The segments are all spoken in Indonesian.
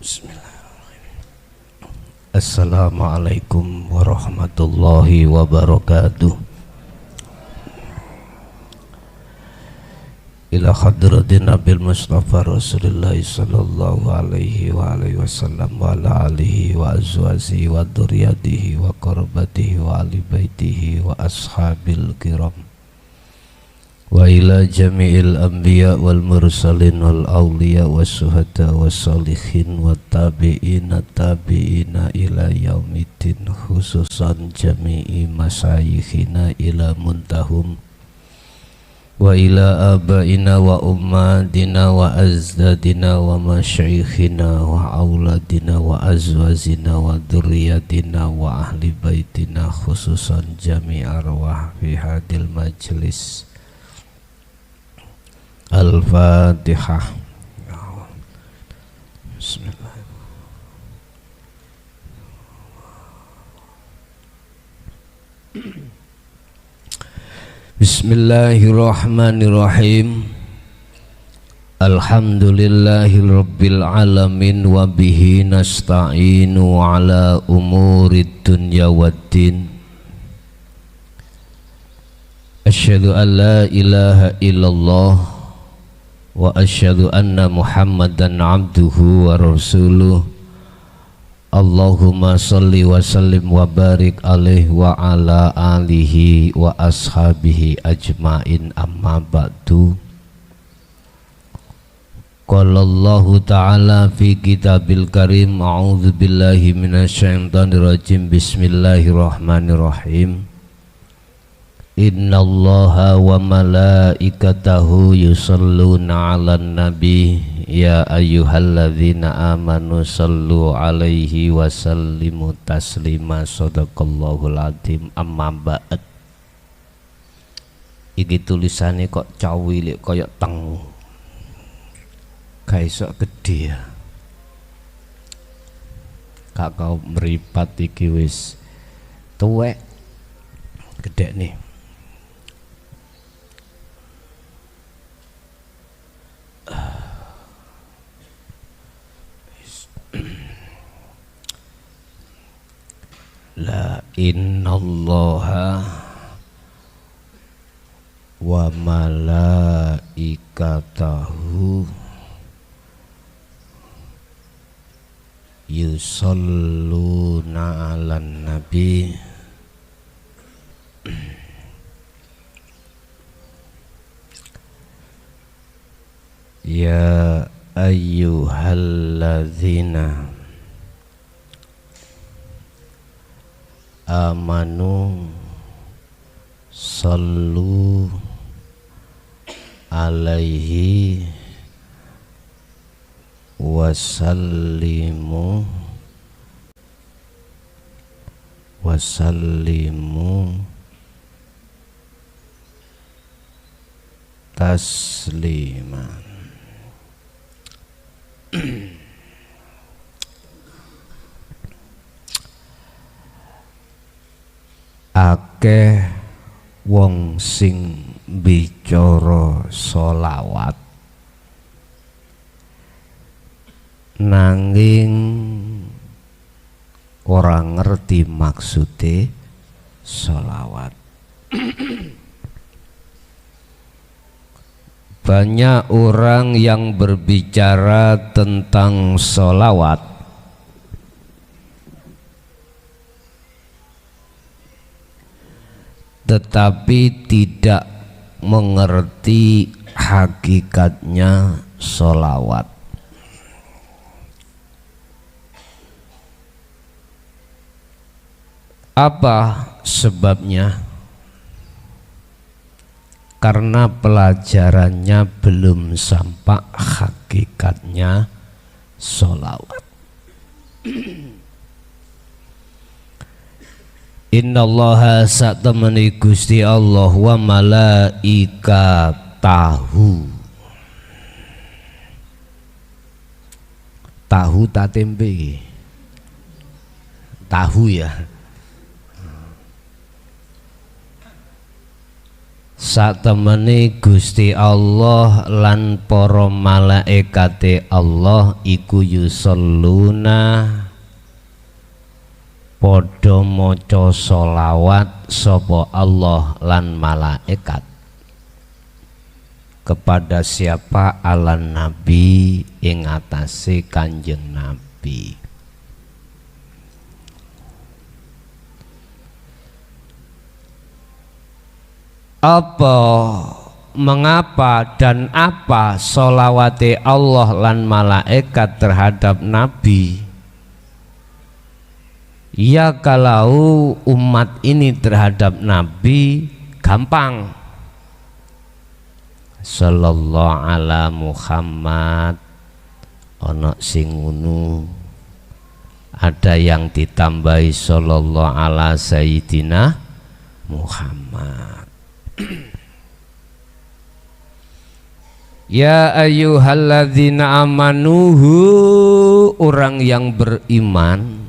Bismillahirrahmanirrahim. Assalamualaikum warahmatullahi wabarakatuh. Ila hadratin Nabil Mustafa Rasulullah sallallahu alaihi wa alihi wasallam wa ala alihi wa azwajihi wa dzurriyyatihi wa qurabatihi wa ali baitihi wa ashabil kiram wa ila jami'il anbiya wal mursalin wal awliya was suhada was salihin wa tabi'ina ila yaumiddin, khususan jami'i masyayikhina ila muntahum wa ila abaina wa ummatina wa azdadina wa masyaikhina wa auladina wa azwazina wa dzurriyyatina wa ahli baitina, khususan jami' arwah fi hadil majlis. Al-Fatihah. Bismillah. Bismillahirrahmanirrahim. Alhamdulillahirabbil alamin wa bihi nasta'inu ala umurid dunya waddin. Asyhadu an la ilaha illallah wa asyhadu anna Muhammadan abduhu wa rasuluh. Allahumma salli wa sallim wa barik alaihi wa ala alihi wa ashabihi ajmain, amma ba'du. Qala Allahu ta'ala fi kitabil karim, a'udzu billahi minasyaitonir rajim, bismillahirrahmanirrahim. Innallaha wa malaikatahu yusalluna 'alan nabi ya ayyuhalladzina amanu sallu 'alaihi wa sallimu taslima. Shadaqallahul adzim. Amma ba'd. Iki tulisane kok cawilik kaya teng. Kaisok gede ya. Kak kau meripat iki wis tuwek gede nih. La innallaha wa malaikatahu yusalluna 'alan nabi ya ayyuhalladzina amanu sallu alaihi wasallimu tasliman. Akeh wong sing bicara sholawat nanging ora ngerti maksude sholawat. Banyak orang yang berbicara tentang sholawat tetapi tidak mengerti hakikatnya sholawat. Apa sebabnya? Karena pelajarannya belum sampai hakikatnya sholawat. Innallaha satamani Gusti Allah wa malaikatahu. Tahu tak tempe. Tahu ya. Satemene Gusti Allah lan para malaikate Allah iku yusalluna padha maca sholawat sapa Allah lan malaikat kepada siapa? Ala Nabi, ing atase Kanjeng Nabi. Apa, mengapa dan apa sholawate Allah lan malaikat terhadap Nabi? Ya kalau umat ini terhadap Nabi gampang. Sallallahu ala Muhammad, ono sing ngono, ada yang ditambahi sallallahu ala Sayyidina Muhammad. Ya ayyuhalladzina amanuhu, orang yang beriman,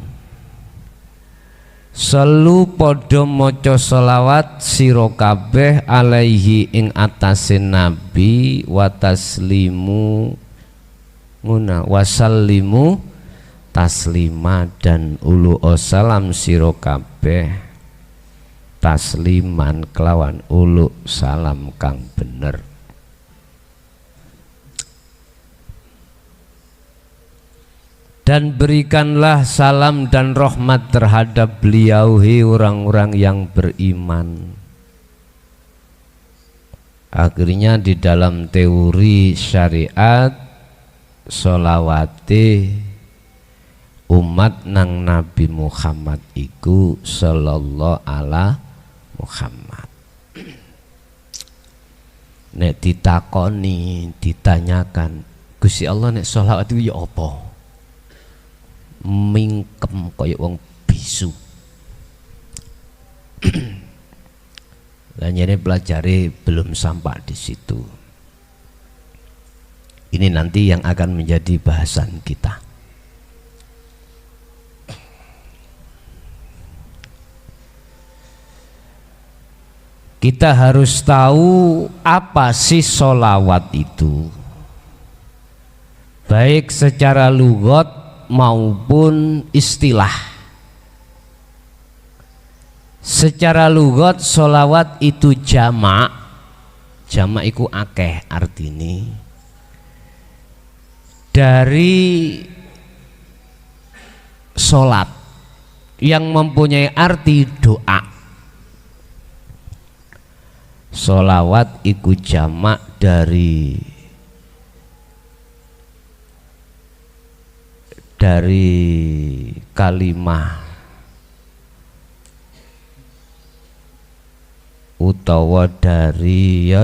selalu podo moco sholawat siro kabeh alaihi ing atase Nabi, wataslimu nguna wasallimu taslima, dan ulu salam siro kabeh tasliman kelawan ulu salam kang bener. Dan berikanlah salam dan rahmat terhadap beliau, orang-orang yang beriman. Akhirnya di dalam teori syariat sholawate umat nang Nabi Muhammad iku sallallahu ala Muhammad. Nek ditakoni, ditanyakan, Gusti Allah nek sholawat itu ya apa? Mingkem kaya wong bisu. Lah nyene pelajari belum sampai di situ. Ini nanti yang akan menjadi bahasan kita. Kita harus tahu apa sih sholawat itu, baik secara lughat maupun istilah. Secara lughat sholawat itu jamak, jamak iku akeh artine, dari sholat yang mempunyai arti doa. Sholawat iku jamak dari kalimah utawa dari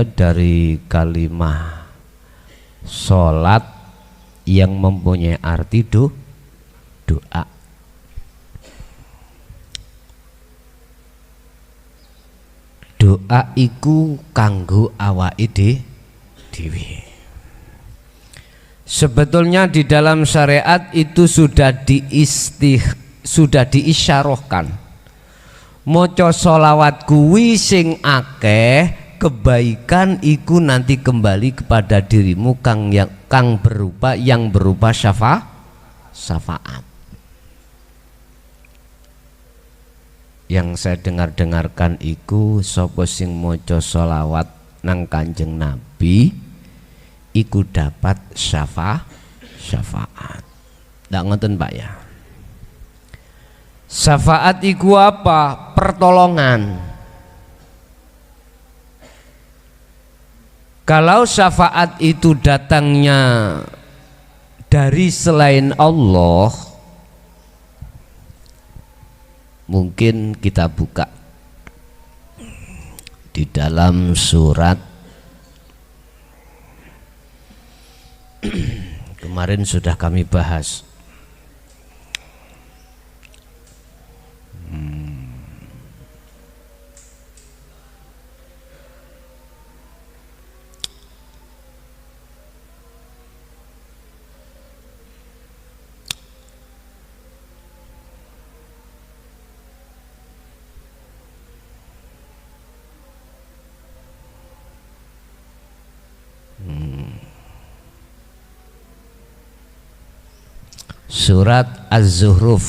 kalimah sholat yang mempunyai arti doa. Doa iku kanggo awake dhewe. Sebetulnya di dalam syariat itu sudah diisyarahkan. Maca sholawat kuwi sing akeh, kebaikan iku nanti kembali kepada dirimu kang berupa syafaat. Yang saya dengarkan iku sapa sing maca sholawat nang Kanjeng Nabi iku dapat syafaat. Ndak ngoten Pak ya. Syafaat iku apa? Pertolongan. Kalau syafaat itu datangnya dari selain Allah, mungkin kita buka di dalam surat kemarin sudah kami bahas. Surat Az-Zuhruf,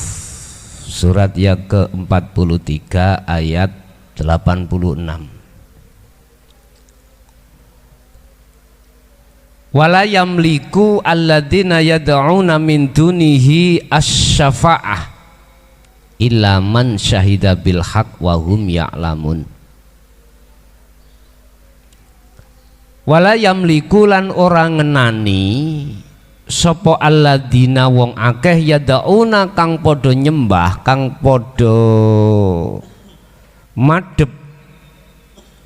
surat yang ke-43 ayat 86. Wala yamliku alladzina yad'una min dunihi asy-syafa'ah illa man syahida bil haqq wa hum ya'lamun. Wala yamliku lan ora ngenani sapa alladzina wong akeh yad'una kang padha nyembah, kang padha madhep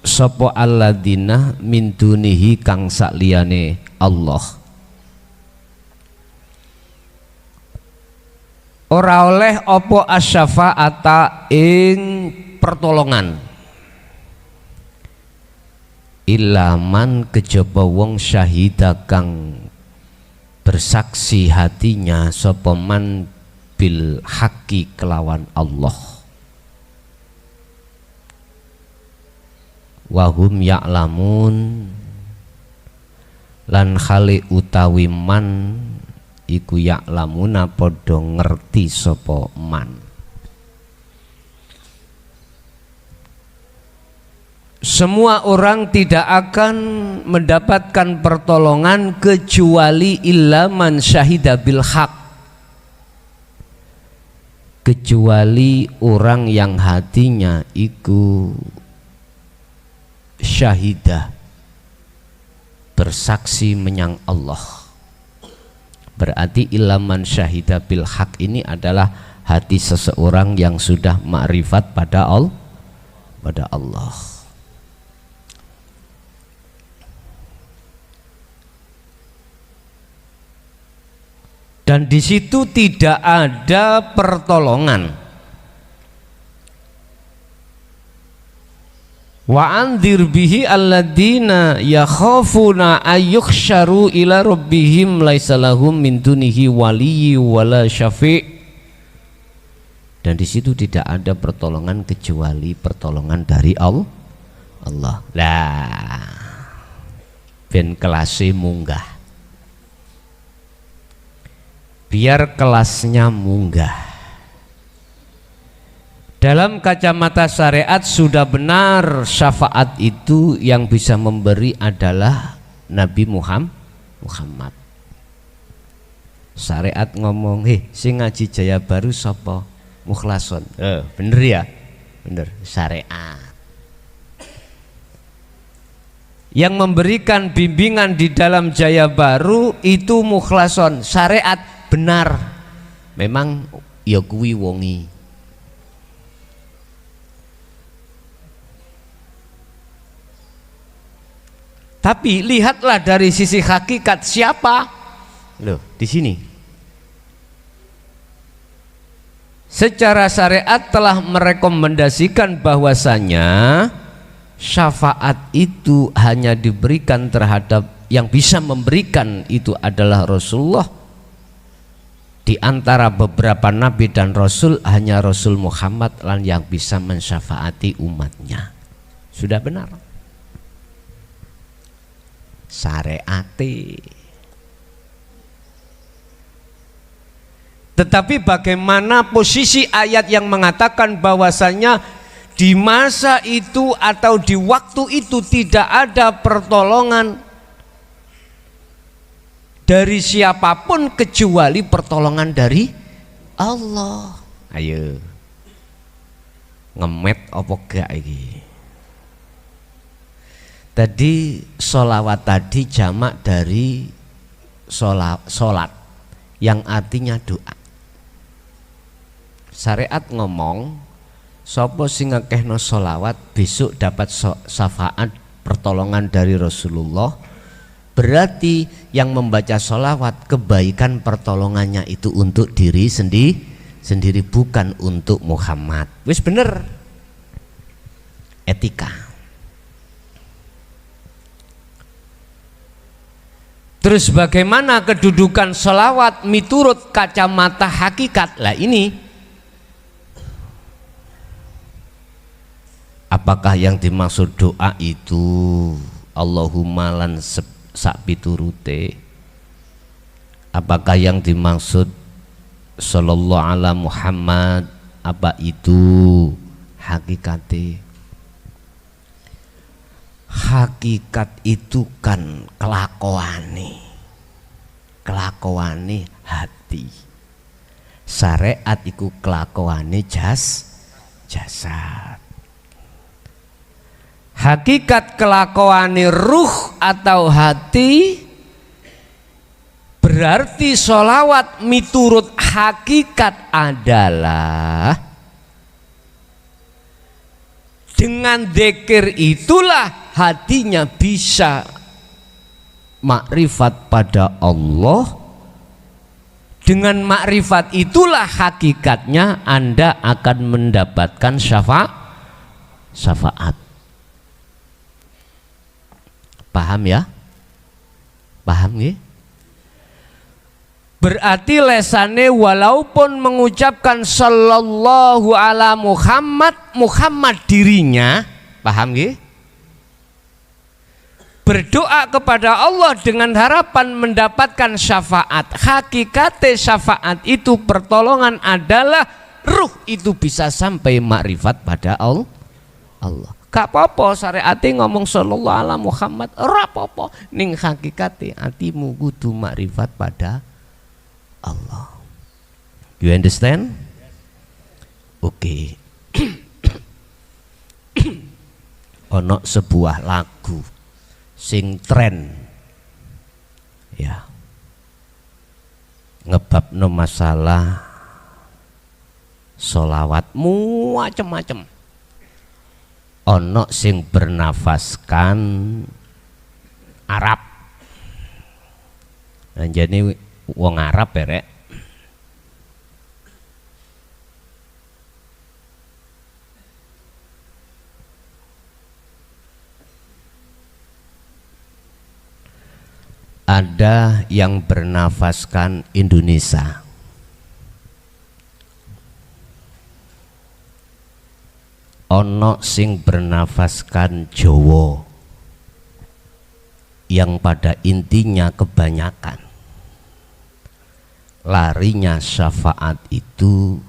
sapa alladzina min dunihi kang sakliyane Allah. Ora oleh apa asy-syafa'ata ing pertolongan illa man kejaba wong syahida kang bersaksi hatinya sapa man bil haqqi kelawan Allah. Wahum ya'lamun lan khali utawi man iku ya'lamuna padha ngerti sapa man. Semua orang tidak akan mendapatkan pertolongan kecuali illa man syahida bil haq, kecuali orang yang hatinya iku syahidah, bersaksi menyang Allah. Berarti ilaman syahida bil haq ini adalah hati seseorang yang sudah ma'rifat pada Allah. Dan di situ tidak ada pertolongan. Wa anzir bihi alladzina yakhafuna ayyuhsyaru ila rabbihim laisa lahum min dunihi waliyyi wala syafi'. Dan di situ tidak ada pertolongan kecuali pertolongan dari Allah. Lah ben kelasnya munggah, biar kelasnya munggah. Dalam kacamata syariat sudah benar syafaat itu yang bisa memberi adalah Nabi Muhammad. Syariat ngomong, sing ngaji Jaya Baru sapa? Mukhlason. Bener ya? Bener, syariat. Yang memberikan bimbingan di dalam Jaya Baru itu Mukhlason, syariat benar. Memang ya kuwi wongi. Tapi lihatlah dari sisi hakikat siapa? Loh, di sini. Secara syariat telah merekomendasikan bahwasanya syafaat itu hanya diberikan terhadap yang bisa memberikan itu adalah Rasulullah. Di antara beberapa nabi dan rasul hanya Rasul Muhammad lah yang bisa mensyafaati umatnya. Sudah benar. Syariati. Tetapi bagaimana posisi ayat yang mengatakan bahwasanya di masa itu atau di waktu itu tidak ada pertolongan dari siapapun kecuali pertolongan dari Allah. Ayo ngemet apa gak iki? Tadi sholawat tadi jamak dari sholat yang artinya doa. Syariat ngomong sapa sing ngakehno sholawat besok dapat syafaat pertolongan dari Rasulullah. Berarti yang membaca sholawat kebaikan pertolongannya itu untuk diri sendiri bukan untuk Muhammad. Wis bener. Etika. Terus bagaimana kedudukan sholawat miturut kacamata hakikat? Lah ini apakah yang dimaksud doa itu Allahumma lan sak piturute? Apakah yang dimaksud sallallahu ala Muhammad. Apa itu hakikate? Hakikat itu kan kelakuane hati. Syariat iku kelakuane jasad. Hakikat kelakuane ruh atau hati. Berarti sholawat miturut hakikat adalah dengan dzikir itulah hatinya bisa makrifat pada Allah. Dengan makrifat itulah hakikatnya Anda akan mendapatkan syafaat. Paham ya? Paham ya? Berarti lesane walaupun mengucapkan sallallahu ala Muhammad, Muhammad dirinya, paham ya? Berdoa kepada Allah dengan harapan mendapatkan syafaat. Hakikate syafaat itu pertolongan adalah ruh itu bisa sampai makrifat pada Allah. Gak apa-apa syariate ngomong sallallahu ala Muhammad, ora apa-apa. Ning hakikate atimu kudu makrifat pada Allah. You understand? Oke. Ono sebuah lagu sing tren ya, ngebabno masalah sholawat macem-macem. Ono sing bernafaskan Arab, jadi wong Arab berek. Ada yang bernafaskan Indonesia. Ono sing bernafaskan Jawa. Yang pada intinya kebanyakan larinya syafaat itu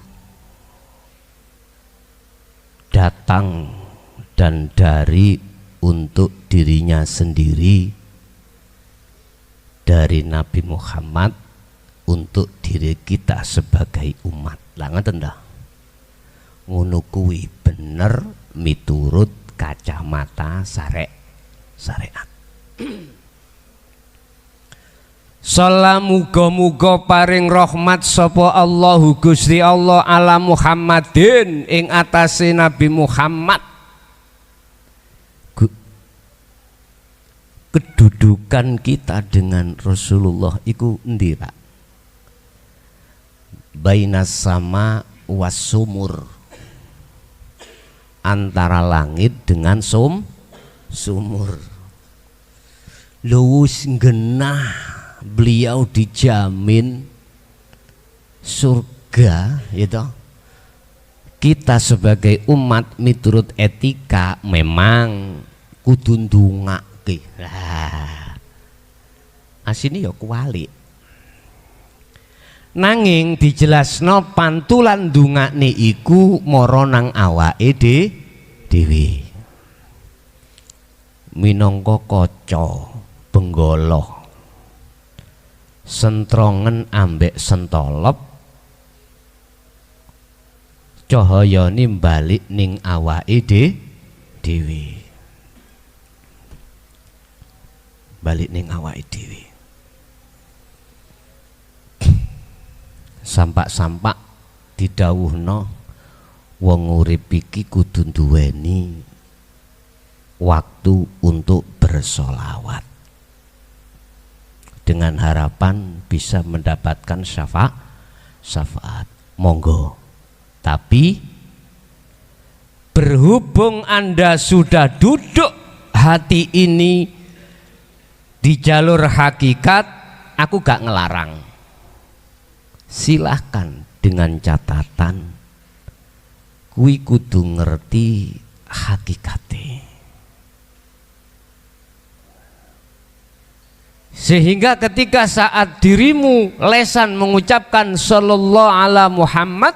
datang dan dari untuk dirinya sendiri, dari Nabi Muhammad untuk diri kita sebagai umat. Lah ngoten ta? Ngono kuwi bener miturut kacamata syariat. Salam muga-muga paring rahmat sapa Allahu Gusti Allah ala Muhammadin ing atase Nabi Muhammad. Kedudukan kita dengan Rasulullah iku endi, Pak? Bainas sama was sumur, antara langit dengan sumur. Lus genah beliau dijamin surga, gitu. Kita sebagai umat miturut etika memang kudu ndongake. Asine ya kuwalik. Nanging dijelasno pantulan ndongakne iku mara nang awake dhewe. Minangka kaca benggala sentrongen ambek sentolop, cahayane balik ning awake dhewe. Balik ning awake dhewe. Sampak-sampak didhawuhna wong urip iki kudu duweni waktu untuk bersolawat dengan harapan bisa mendapatkan syafaat. Monggo. Tapi berhubung Anda sudah duduk hati ini di jalur hakikat, aku gak ngelarang. Silahkan dengan catatan kuwi kudu ngerti hakikate. Sehingga ketika saat dirimu lesan mengucapkan sallallahu ala Muhammad,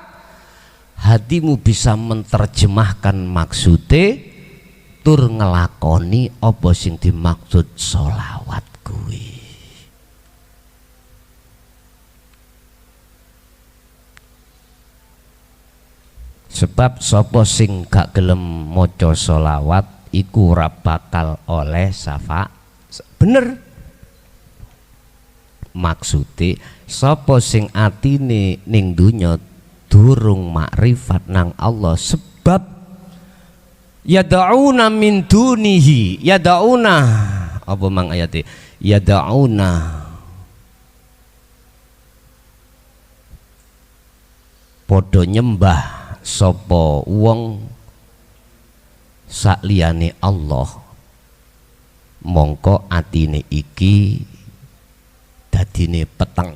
hatimu bisa menerjemahkan maksude tur ngelakoni apa sing dimaksud sholawat kuwi. Sebab sapa sing gak gelem maca sholawat iku ora bakal oleh syafaat. Bener. Maksude sapa sing atine ning donya durung makrifat nang Allah, sebab yad'una min dunihi, yad'una apa mang ayate, yad'una padha nyembah sapa wong sakliyane Allah, mongko atine iki dadine peteng.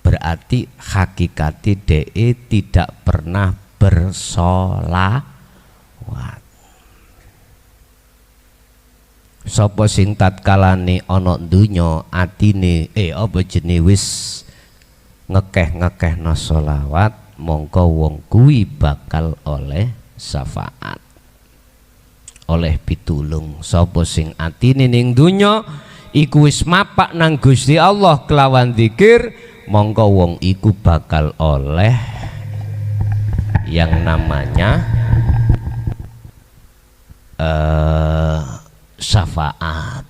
Berarti hakikati DE tidak pernah bersolawat. Sapa sing tatkalane ana donya atine apa jenenge wis ngekeh-ngekehna sholawat, mongko wong kuwi bakal oleh syafaat, oleh pitulung. Sapa sing atine ning donya iku wis mapak nang Gusti Allah kelawan zikir, mongko wong iku bakal oleh yang namanya syafaat.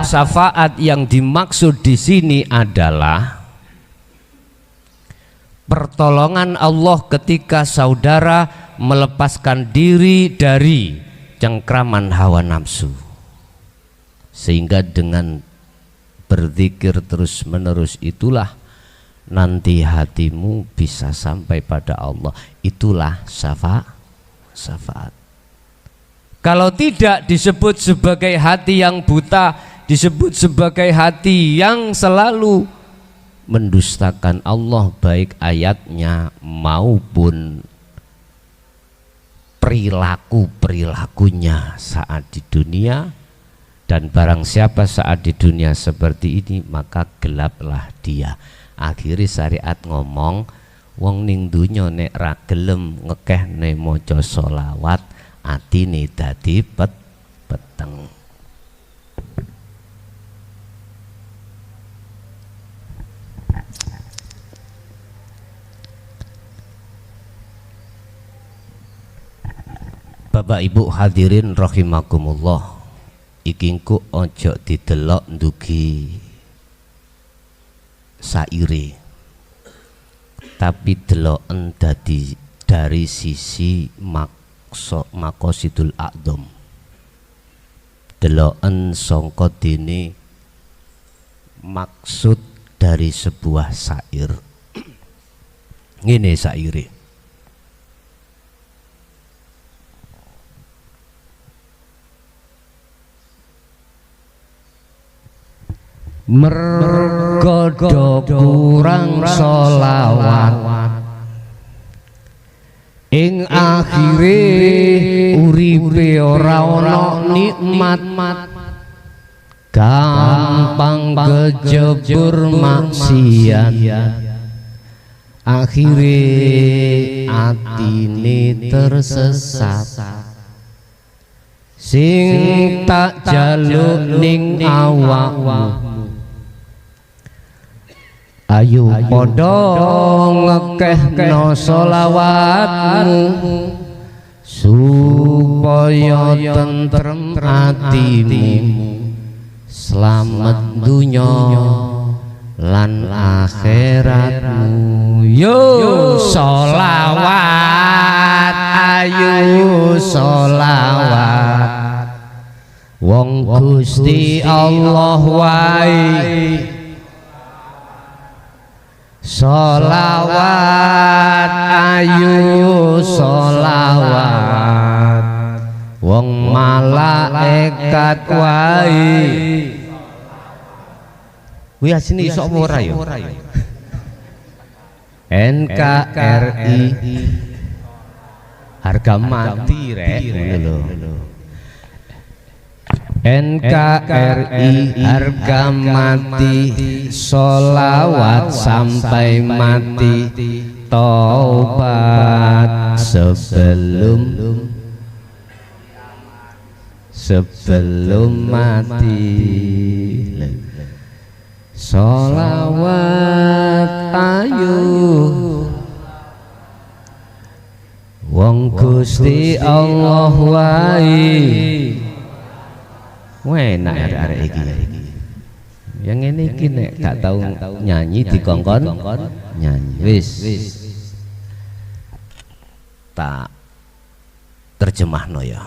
Syafaat yang dimaksud di sini adalah pertolongan Allah ketika saudara melepaskan diri dari cengkraman hawa nafsu, sehingga dengan berzikir terus menerus itulah nanti hatimu bisa sampai pada Allah. Itulah syafaat. Kalau tidak disebut sebagai hati yang buta, disebut sebagai hati yang selalu mendustakan Allah, baik ayatnya maupun perilakunya saat di dunia. Dan barang siapa saat di dunia seperti ini, maka gelaplah dia. Akhirnya syariat ngomong, wong ning dunya nek ra gelem ngekehne maca sholawat, atine dadi peteng. Bapak Ibu hadirin rahimakumullah, iki engko ojo didelok ndugi saire, tapi deloken dari sisi maqasidul a'dham, deloken sangka dene maksud dari sebuah syair. Ngene syaire, mergo kurang sholawat ing akhire uripe ora ana nikmat, gampang kejebur maksiat, akhire atine tersesat. Sing tak jaluk ning awakmu, ayo padha ngekehno sholawatmu supaya tentrem atimu, slamet dunya lan akhiratmu. Yo sholawat, ayo sholawat, wong Gusti Allah wae. Sholawat, ayo sholawat, wong malaikat wae. Kuwi asine iso apa ora ya? NKRI harga mati rek ngono lho. NKRI harga mati, sholawat sampai mati, taubat sebelum mati. Sholawat ayu wong Gusti Allah wae. Enak arek-arek iki. Yang ngene iki nek gak tau nyanyi dikongkon nyanyi. Wis. Tak terjemahno ya.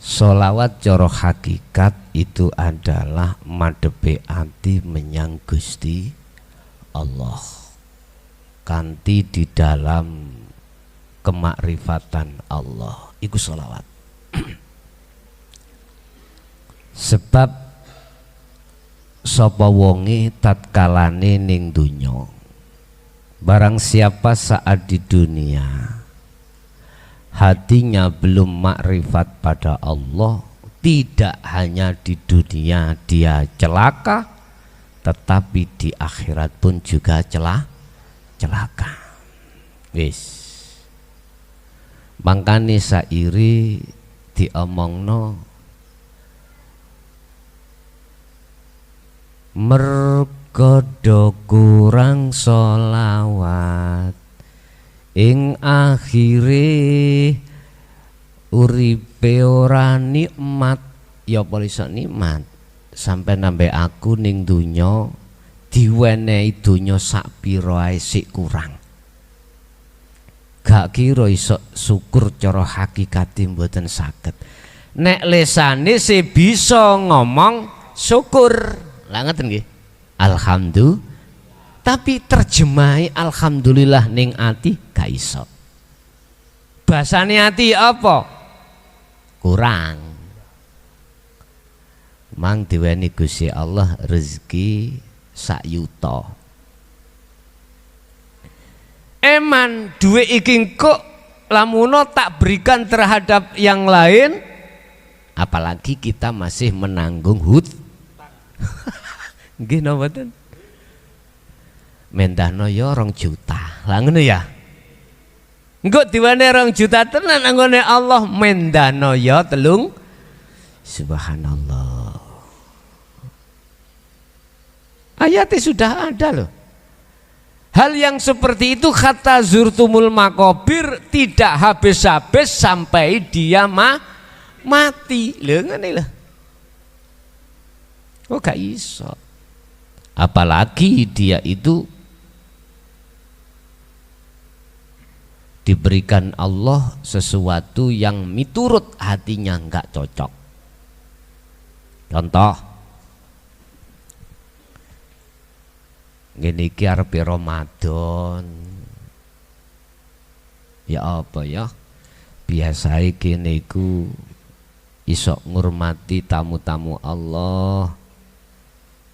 Sholawat cara hakikat itu adalah madhepe ati menyang Gusti Allah. Kanthi di dalam kemakrifatan Allah iku sholawat. Sebab sapa wonge tatkalane ning donya, barang siapa saat di dunia hatinya belum makrifat pada Allah, tidak hanya di dunia dia celaka, tetapi di akhirat pun juga celaka. Wis. Mangkane sairi diomongno mergodo kurang sholawat ing akhire uripe ora nikmat. Ya apa iso nikmat sampai nambah aku ning donya diwenehi donya sak pira ae sik kurang. Gak kira iso syukur cara hakikate mboten saged. Nek lesane se bisa ngomong syukur. Lah ngeten nggih. Alhamdulillah. Tapi terjemahi alhamdulillah ning ati gak iso. Basane ati apa? Kurang. Mang diweni Gusti Allah rezeki sak yuta. Eman duwe iki kok lamuno tak berikan terhadap yang lain, apalagi kita masih menanggung nggih napa mboten? Mendahno ya 2 juta. Lah ngono ya. Engko diwane 2 juta tenan anggone Allah, mendahno ya 3. Subhanallah. Ayatnya sudah ada loh. Hal yang seperti itu kata zurtumul makobir tidak habis-habis sampai dia mati. Lho ngene lho. Oh gak iso. Apalagi dia itu diberikan Allah sesuatu yang miturut hatinya enggak cocok. Contoh ngene iki arepe Ramadan. Ya apa ya? Biasae kene iku iso ngurmati tamu-tamu Allah.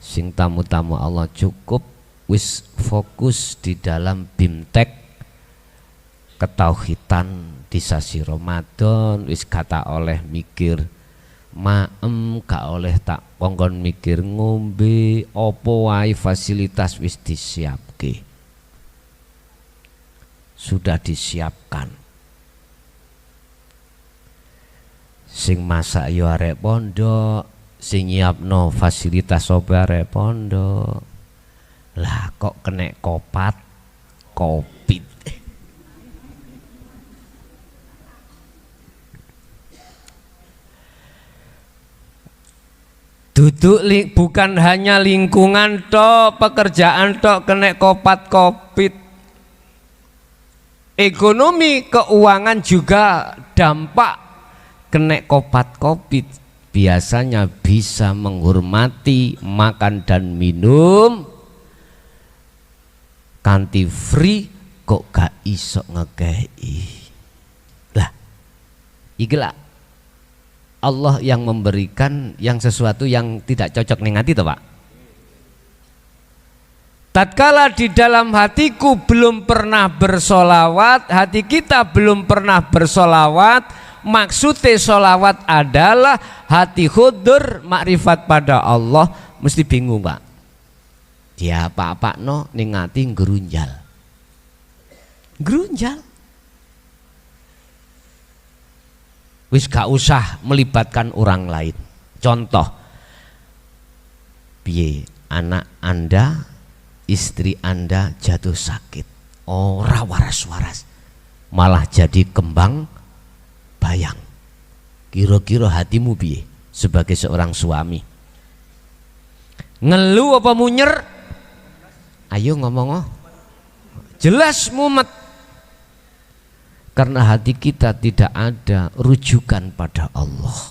Sing tamu-tamu Allah cukup wis fokus di dalam bimtek ketauhidan di sasi Ramadan, wis kata oleh mikir maem, gak oleh tak kongkon mikir ngombe opo wae, fasilitas wis disiapke, sudah disiapkan. Sing masak yo arek pondok, sing nyiapno fasilitas opo arek pondok. Lah kok kena covid. Duduk bukan hanya lingkungan tok, pekerjaan tok kena covid. Ekonomi keuangan juga dampak kena covid. Biasanya bisa menghormati makan dan minum kanti free kok gak iso ngekei. Lah iki lah Allah yang memberikan yang sesuatu yang tidak cocok ning hati toh Pak. Tatkala di dalam hatiku belum pernah bersolawat, hati kita belum pernah bersolawat, maksudnya solawat adalah hati khudur makrifat pada Allah, mesti bingung Pak. Dia apa-apa no ning hati gerunjal. Gerunjal. Wis gak usah melibatkan orang lain. Contoh, piye anak Anda, istri Anda jatuh sakit, ora waras-waras, malah jadi kembang bayang. Kira-kira hatimu piye sebagai seorang suami? Ngeluh apa munyer? Ayo ngomong oh. Jelas mumet. Karena hati kita tidak ada rujukan pada Allah.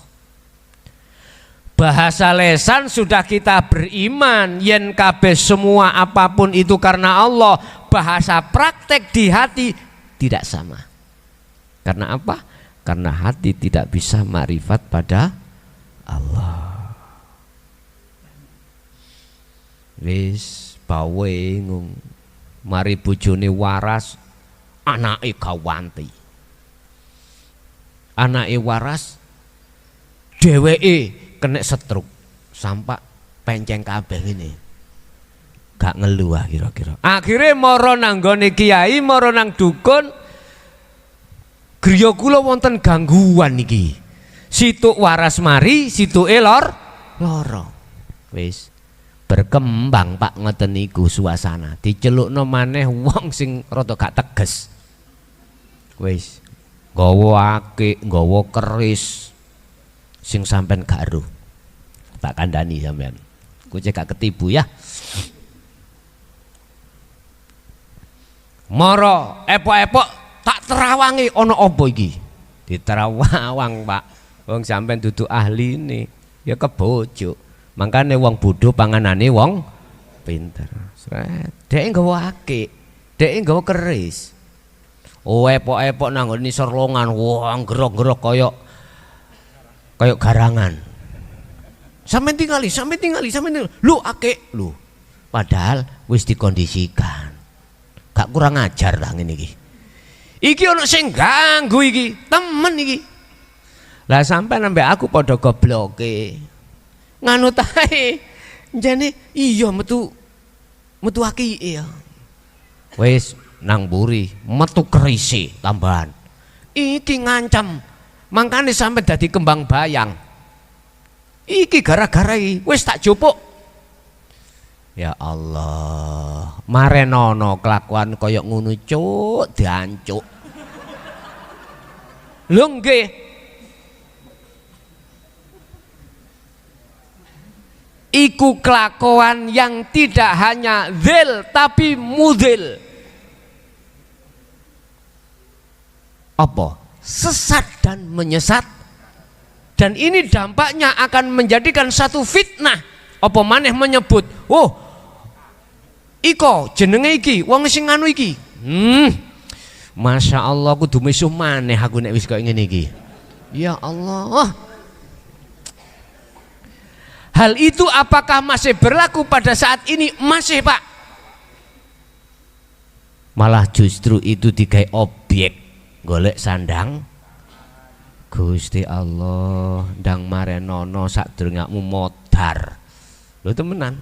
Bahasa lesan sudah kita beriman yen kabeh semua apapun itu karena Allah. Bahasa praktek di hati tidak sama. Karena apa? Karena hati tidak bisa makrifat pada Allah. Wis bawe mari bojone waras, anake gawanti. Anake waras, dheweke kena stroke sampai penceng kabeh ini. Gak ngeluh kira-kira. Akhirnya mara nang gone kiai, mara nang dukun, griya kula wonten gangguan iki. Situk waras mari, situke lara. Wis berkembang Pak ngoten niku suasana. Dicelukno maneh wong sing rada gak teges. Wis nggawa akik, nggawa keris sing sampean gak ero. Tak kandhani sampean. Kuwi gak ketipu ya. Mara epok-epok tak terawangi ana apa iki? Diterawang Pak. Wong sampean dudu ahline ya kebojo. Makanya wong bodoh panganane wong pinter. Dhek nggawa akik, dhek nggawa keris. Oh epok-epok nang ngene serlongan, wong gerok-gerok koyok garangan. Sampe tingali. Lu akik lu. Padahal wis dikondisikan. Gak kurang ajar lah ngene iki. Iki ana sing ganggu iki, temen iki. Lah sampe nambah aku padha gobloke. Nganu tae jane iya metu akike ya. Wis nang mburi metu kerise tambahan. Iki ngancam. Mangkane sampe dadi kembang bayang. Iki gara-gara iki wis tak jupuk. Ya Allah, marenono kelakuan kaya ngono cuk, diancuk. Lho nggih. Iku kelakuan yang tidak hanya dzil tapi mudhil. Apa? Sesat dan menyesat. Dan ini dampaknya akan menjadikan satu fitnah. Apa maneh menyebut, oh iko jenenge iki, wong sing anu iki. Masya Allah kudu misuh maneh aku nek wis kaya ngene iki. Ya Allah. Hal itu apakah masih berlaku pada saat ini? Masih Pak. Malah justru itu digawe objek golek sandang Gusti Allah ndang marenono sadurungmu modar. Lho temenan.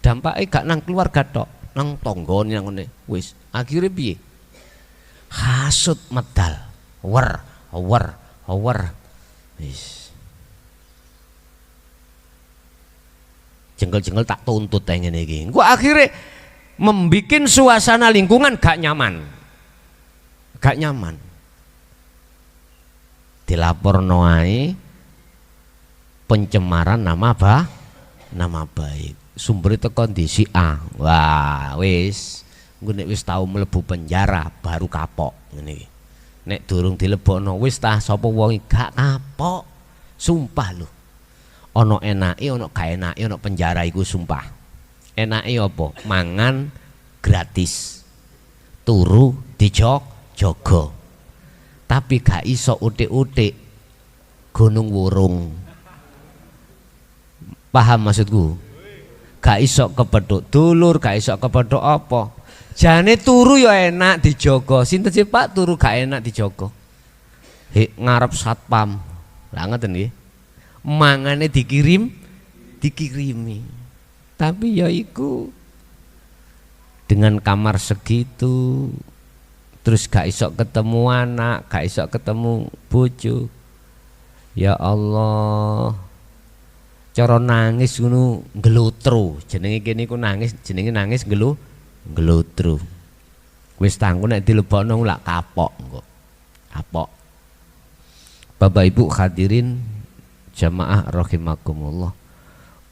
Dampake gak nang keluarga tok, nang tanggane nang ngene. Wis, akhire piye? Hasud medal. Wer. Wis. Jengkel-jengkel tak tuntut yang ngene iki. Engko akhire membikin suasana lingkungan gak nyaman. Gak nyaman. Dilaporno ae pencemaran nama baik. Sumber teko ndisi A. Wah, wis. Engko nek wis tau mlebu penjara baru kapok ngene iki. Nek durung dilebokno wis tah sapa wong gak kapok. Sumpah lho. Ono enake, ono gak enake, ono penjara iku sumpah. Enake apa? Mangan gratis. Turu dijogo. Tapi gak iso utik-utik. Gunung Wurung. Paham maksudku? Gak iso kepethuk dulur, gak iso kepethuk apa. Jane turu ya enak dijogo. Sinten sih Pak turu gak enak dijogo? Ngarep satpam. Lah ngoten nggih. Mangane dikirimi. Tapi ya iku dengan kamar segitu terus gak iso ketemu anak, gak iso ketemu bojo. Ya Allah, cara nangis ngono nglutru. Jenenge kene iku nangis, jenenge nangis nglutru. Wis tangku nek dilebokno lak kapok engko. Kapok. Bapak Ibu hadirin jamaah rahimakumullah.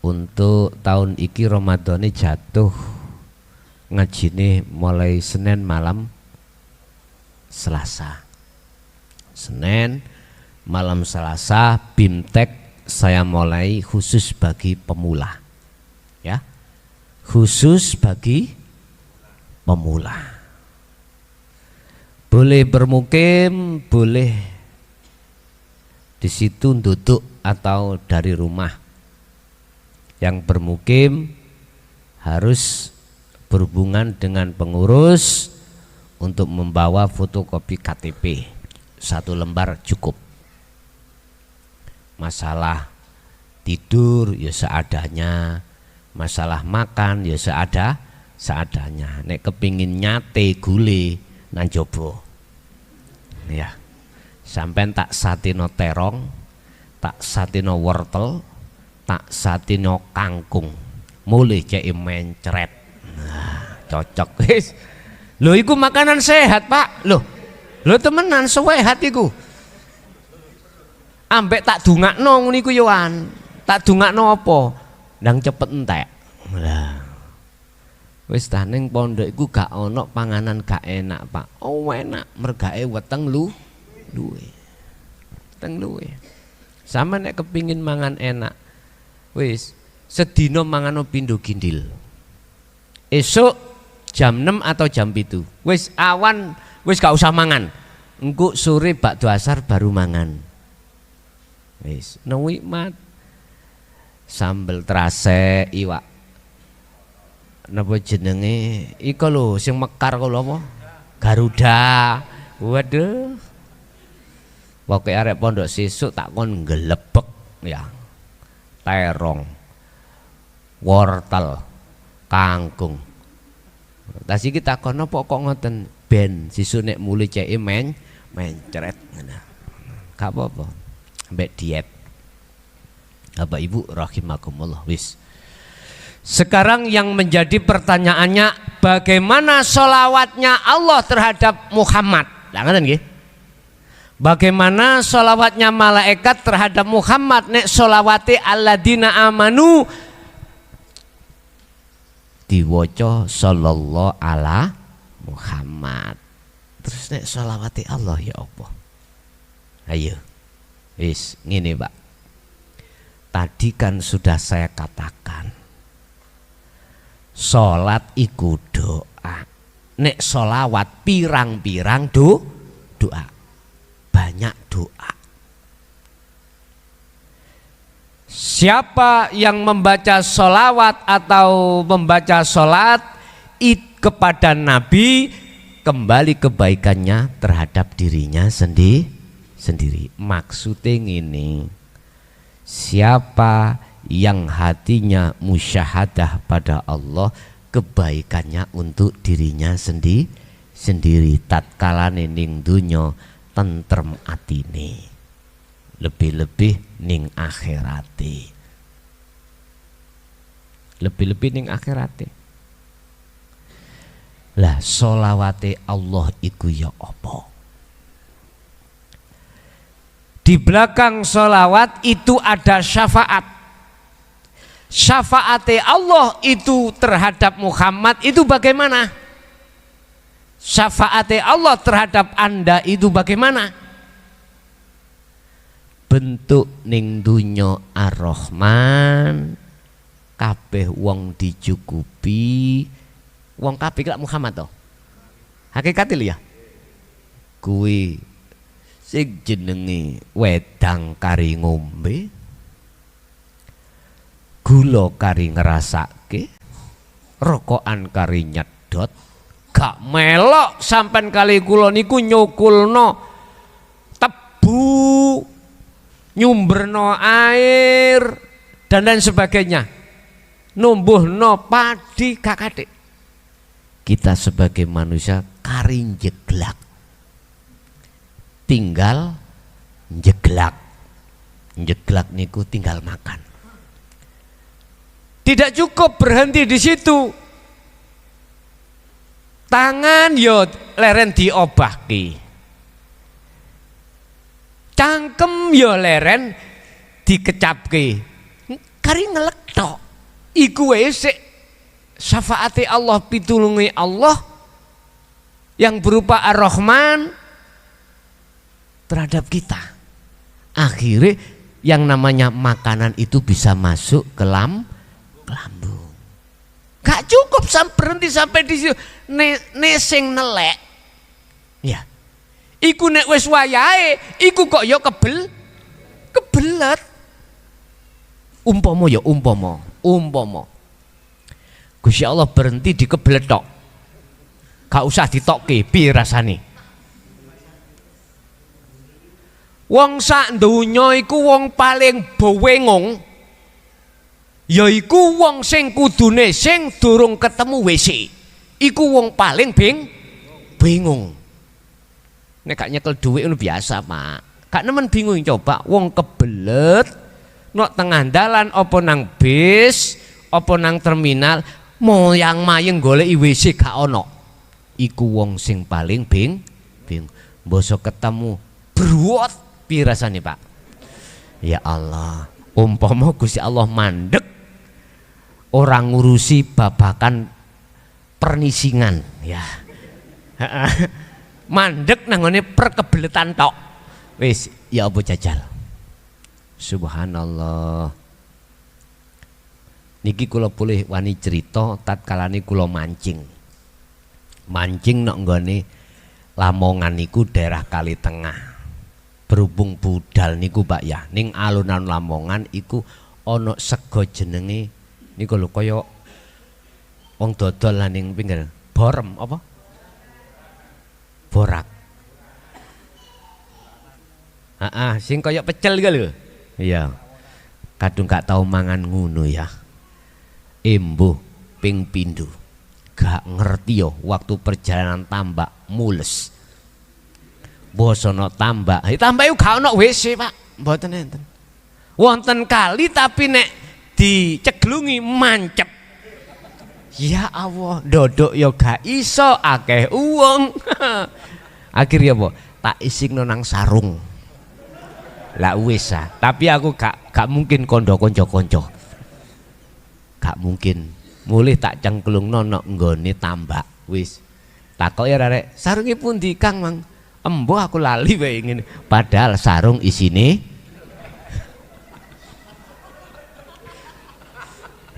Untuk tahun iki Ramadhane jatuh ngajine mulai Senin malam Selasa. Senin malam Selasa BIMTEK saya mulai khusus bagi pemula, ya, khusus bagi pemula. Boleh bermukim, boleh di situ duduk atau dari rumah. Yang bermukim harus berhubungan dengan pengurus untuk membawa fotokopi KTP 1 lembar cukup. Masalah tidur ya seadanya, masalah makan ya seadanya. Nek kepingin nyate gule nang jobo, ya sampean tak satino terong, tak satino wortel, tak satino kangkung, mulih cek mencret. Nah, cocok wis. Lho iku makanan sehat Pak. Lho temenan sehat iku. Ambek tak dungakno ngono iku yo an. Tak dungakno apa? Ndang cepet entek. Lah. Wis ta ning pondok iku gak ono panganan gak enak, Pak. Oh enak, mergae weteng luwe. Weteng luwe. Sama nek kepingin mangan enak. Wis sedina mangano pindho gindil. Esuk jam 6 atau jam 7. Wis awan wis gak usah mangan. Engko sore bakdo asar baru mangan. Wis nikmat. Sambel terase iwak. Napa jenenge? Iku lho sing mekar kok lho apa? Garuda. Waduh. Pokoke arek pondok sesuk tak kon ngelebek ya. Terong. Wortel. Kangkung. Tas iki takon apa kok ngoten ben sesuk nek mulih ceke mencret ngono. Gak apa-apa. Mbek diet. Bapak Ibu rahimakumullah. Wis. Sekarang yang menjadi pertanyaannya bagaimana sholawatnya Allah terhadap Muhammad? Lah ngoten nggih. Bagaimana sholawatnya malaikat terhadap Muhammad? Nek sholawati alladzina amanu diwaca sallallahu ala Muhammad. Terus nek sholawati Allah ya apa? Ayo. Wis ngene Pak. Tadi kan sudah saya katakan sholat iku doa. Nek sholawat pirang-pirang doa. Banyak doa. Siapa yang membaca sholawat atau membaca sholat kepada Nabi, kembali kebaikannya terhadap dirinya sendiri. Maksudnya ini, siapa yang hatinya musyahadah pada Allah, kebaikannya untuk dirinya sendiri. Tatkala ning dunya tentrem atine, lebih-lebih ning akhirate. Lebih-lebih ning akhirate. Lah sholawate Allah iku ya apa? Di belakang sholawat itu ada syafaat. Syafaate Allah itu terhadap Muhammad itu bagaimana? Syafaate Allah terhadap Anda itu bagaimana? Bentuk ning dunya Ar-Rahman, kabeh wong dicukupi, wong kabeh lak Muhammad to. Hakikate lho ya. Kuwi sing jenenge wedang kari ngombe, gula kari ngerasake, rokokan kari nyedot, gak melok sampean kali kula niku nyukulno tebu, nyumberno air dan lain sebagainya, numbuhno padi, gak kathik. Kita sebagai manusia kari jeglak, tinggal jeglak, jeglak niku tinggal makan. Tidak cukup berhenti di situ. Tangan yo leren diobahke, cangkem yo leren dikecapke, kari ngelek tok. Iku wis syafaati Allah, pitulungi Allah yang berupa Ar-Rahman terhadap kita. Akhirnya yang namanya makanan itu bisa masuk ke lambung. Gak cukup berhenti sampai di situ. Nesing nelek, ya. Iku nek wis wayahe, iku kok ya kebelet. Umpama Gusti Allah berhenti di kebelet tok. Gak usah ditokke, piye rasane? Wong sak donya iku wong paling bowengong yaiku wong sing kudune sing durung ketemu WC. Iku wong paling bingung. Nek gak nyekel dhuwit ngono biasa, Pak. Gak nemen bingung coba wong kebelet nok tengah dalan apa nang bis, apa nang terminal, moyang mayeng goleki WC gak ono. Iku wong sing paling bingung. Mbosok ketemu bruwot piye rasane, Pak? Ya Allah, umpama Gusti Allah mandek orang ngurusi babakan pernisingan, ya. Mandek nanggone perkebeletan tok. Wis, ya apa jajal. Subhanallah. Niki kula boleh wani cerita tatkalane kula mancing. Mancing nok nggone Lamongan niku daerah Kali Tengah. Berhubung budal niku Pak ya, ning alun-alun Lamongan iku ana sego jenenge niku lho kaya wong dodol lan ning pinggir borem apa? Borak. Sing kaya pecel iku lho. Iya. Kadung gak tau mangan ngono ya. Embuh ping pindho. Gak ngerti yo waktu perjalanan tambak mules. Bosono tambak. Tambak gak ono WC, Pak. Mboten enten. Wonten kali tapi nek diceglungi mancep. Ya Allah, dodok yo gak iso, akeh uang. Akhirnya apa? Tak isingno nang sarung. Lah wis tapi aku gak mungkin kondo konco. Gak mungkin. Mulih tak cengklungno nok nggone tambak. Wis. Takoki arek, sarunge pundi Kang, Mang? Embuh aku lali wae ngene. Padahal sarung isine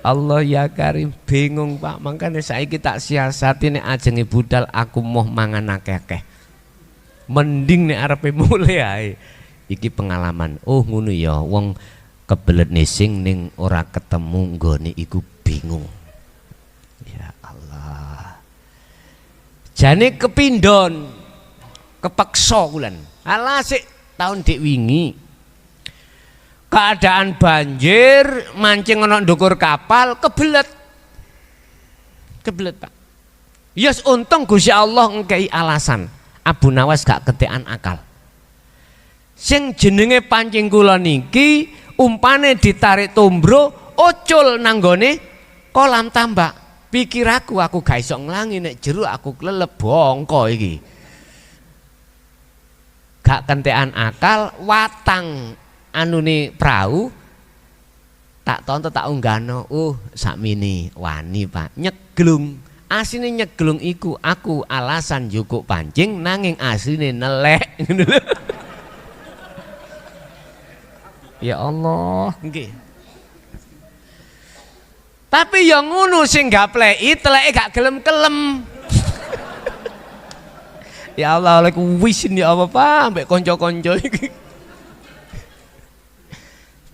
Allah ya Karim, bingung Pak. Makanya saiki tak siasati nek ajenge budal aku mau mangan akeh-akeh. Mending nek arepe mulai ae. Iki pengalaman. Oh ngono ya, wong kebelet nesing ning ora ketemu nggone iku bingung. Ya Allah. Jane kepindon, kepeksa kulan. Alah sik tahun dik wingi. Keadaan banjir, mancing ana ndukur kapal, kebelet. Kebelet, Pak. Yes, untung Gusti Allah ngkei alasan. Abu Nawas gak ketekan akal. Sing jenenge pancing kula niki umpane ditarik tombro ucul nanggone kolam tambak. Pikir aku gak iso nglangi nek jero aku klelep bongko iki. Gak kentekan akal, watang anune prau tak tonton tak unggahno. Sakmene wani Pak nyeglung. Asline nyeglung iku aku alasan jukuk pancing nanging asline nelek. Ya Allah, nggih. Tapi yang ngono sing gapleki teleke gak gelem-kelem. Ya Allah oleh wisin ya Allah Pak mbek kanca-kanca iki.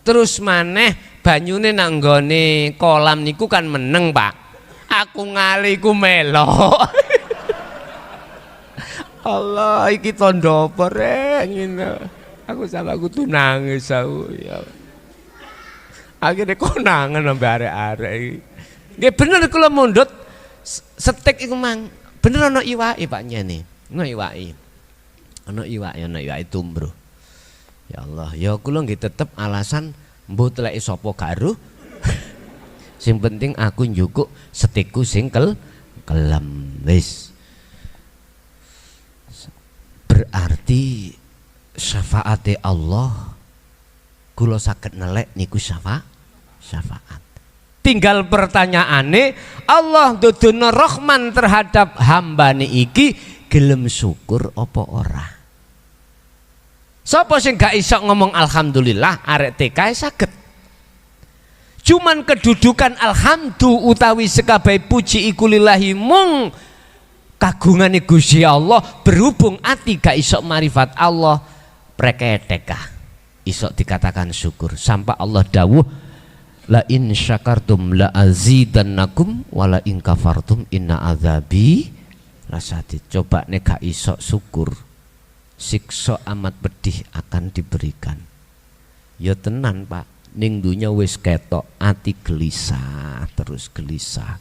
Terus maneh banyune nang nggone kolam niku kan meneng Pak. Aku ngali ku melok. Allah iki tondo apa rek ngene. Aku sama aku tuh nangis aku ya. Akhirnya konangan sampai arek-arek iki. Nggih bener kula mundhut setek iku mang. Bener ana iwake Pak nyene. Ana iwake. Ana iwake tumbro. Ya Allah, ya kula nggih tetep alasan mbuh teleki sapa garuh. Sing penting aku njukuk setikku sing kelem wis. Berarti syafaate Allah kula saged nelek niku syafaat. Tinggal pertanyaane Allah dudono rahman terhadap hambane iki gelem syukur apa ora? Sapa sing gak iso ngomong alhamdulillah arek TK saged. Cuman kedudukan alhamdulillah utawi sekabai puji iku lillahi mung kagungane Gusti Allah berhubung ati gak iso marifat Allah preketek iso dikatakan syukur sampai Allah dawuh la in syakartum la azidannakum wala in kafartum inna azabi lasadid. Coba nek gak iso syukur siksa amat pedih akan diberikan. Ya tenan Pak, ning dunya wis ketok ati gelisah terus gelisah.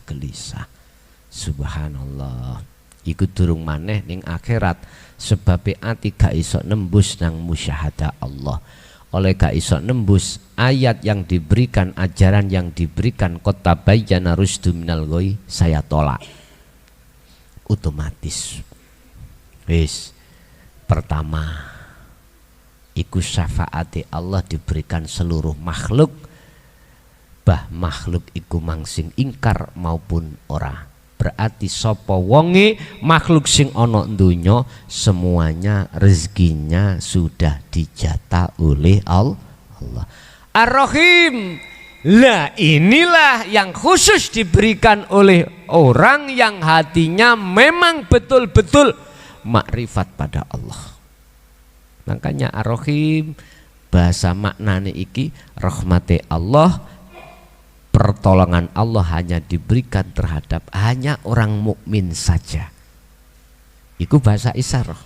Subhanallah. Iku durung maneh ning akhirat sebab ati gak iso nembus nang musyahadah Allah. Oleh gak iso nembus ayat yang diberikan, ajaran yang diberikan kota bayyana rusdu minal ghoi, saya tolak otomatis. Wis pertama iku syafaati Allah diberikan seluruh makhluk, bah makhluk iku mangsing ingkar maupun ora. Berarti sapa wonge makhluk sing ana donya semuanya rezekinya sudah dijatah oleh Allah. Ar-Rahim. Lah inilah yang khusus diberikan oleh orang yang hatinya memang betul-betul makrifat pada Allah. Makanya Ar-Rahim bahasa maknane iki rahmate Allah, pertolongan Allah hanya diberikan terhadap hanya orang mukmin saja. Iku bahasa isyarah.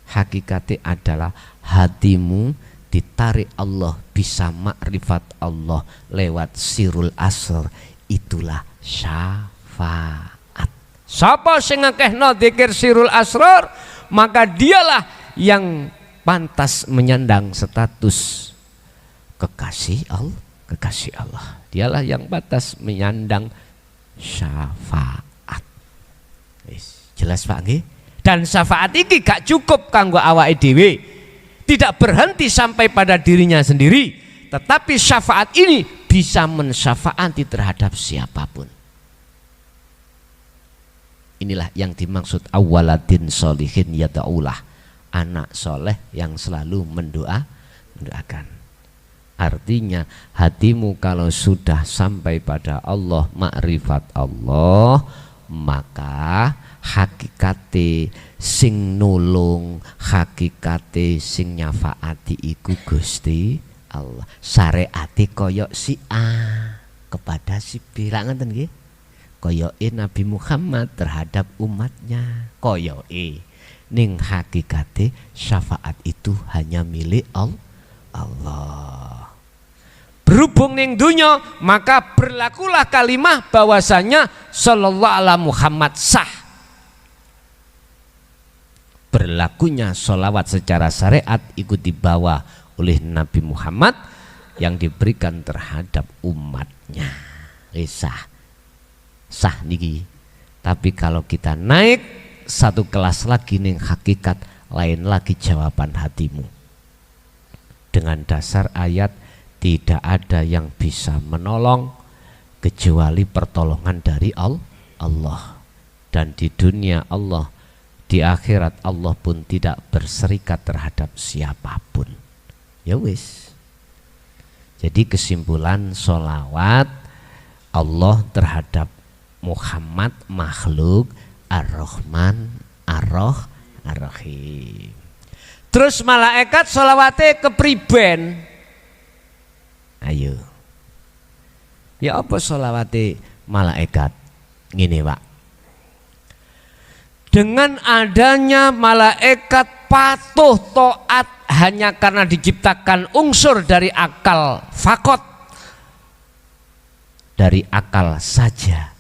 Hakikatnya adalah hatimu ditarik Allah, bisa makrifat Allah lewat sirul asr, itulah syafaat. Sapa sing ngakehno dzikir sirul asrar, maka dialah yang pantas menyandang status kekasih Allah. Dialah yang pantas menyandang syafaat. Jelas Pak nggih? Dan syafaat iki gak cukup kanggo awake dhewe. Tidak berhenti sampai pada dirinya sendiri, tetapi syafaat ini bisa mensyafaati terhadap siapapun. Inilah yang dimaksud awaladin solihin yada'ulah, anak soleh yang selalu mendoakan. Artinya hatimu kalau sudah sampai pada Allah, makrifat Allah, maka hakikate sing nulung, hakikate sing nyafaati iku Gusti Allah. Syariate koyok si A kepada si B, ngoten nggih. Koyoke Nabi Muhammad terhadap umatnya, koyoke ning hakikate syafaat itu hanya milik Allah. Berhubung ning dunya, maka berlakulah kalimah bahwasanya sallallahu alaihi Muhammad sah. Berlakunya sholawat secara syariat ikut dibawa oleh Nabi Muhammad yang diberikan terhadap umatnya. Sah niki. Tapi kalau kita naik satu kelas lagi ning hakikat, lain lagi jawaban hatimu. Dengan dasar ayat tidak ada yang bisa menolong kecuali pertolongan dari Allah. Dan di dunia Allah, di akhirat Allah pun tidak berserikat terhadap siapapun. Ya wis. Jadi kesimpulan sholawat Allah terhadap Muhammad makhluk Ar-Rahman Ar-Rahim. Terus malaikat sholawate kepriben? Ayo. Ya apa sholawate malaikat? Ngene, Pak. Dengan adanya malaikat patuh taat hanya karena diciptakan unsur dari akal fakot, dari akal saja.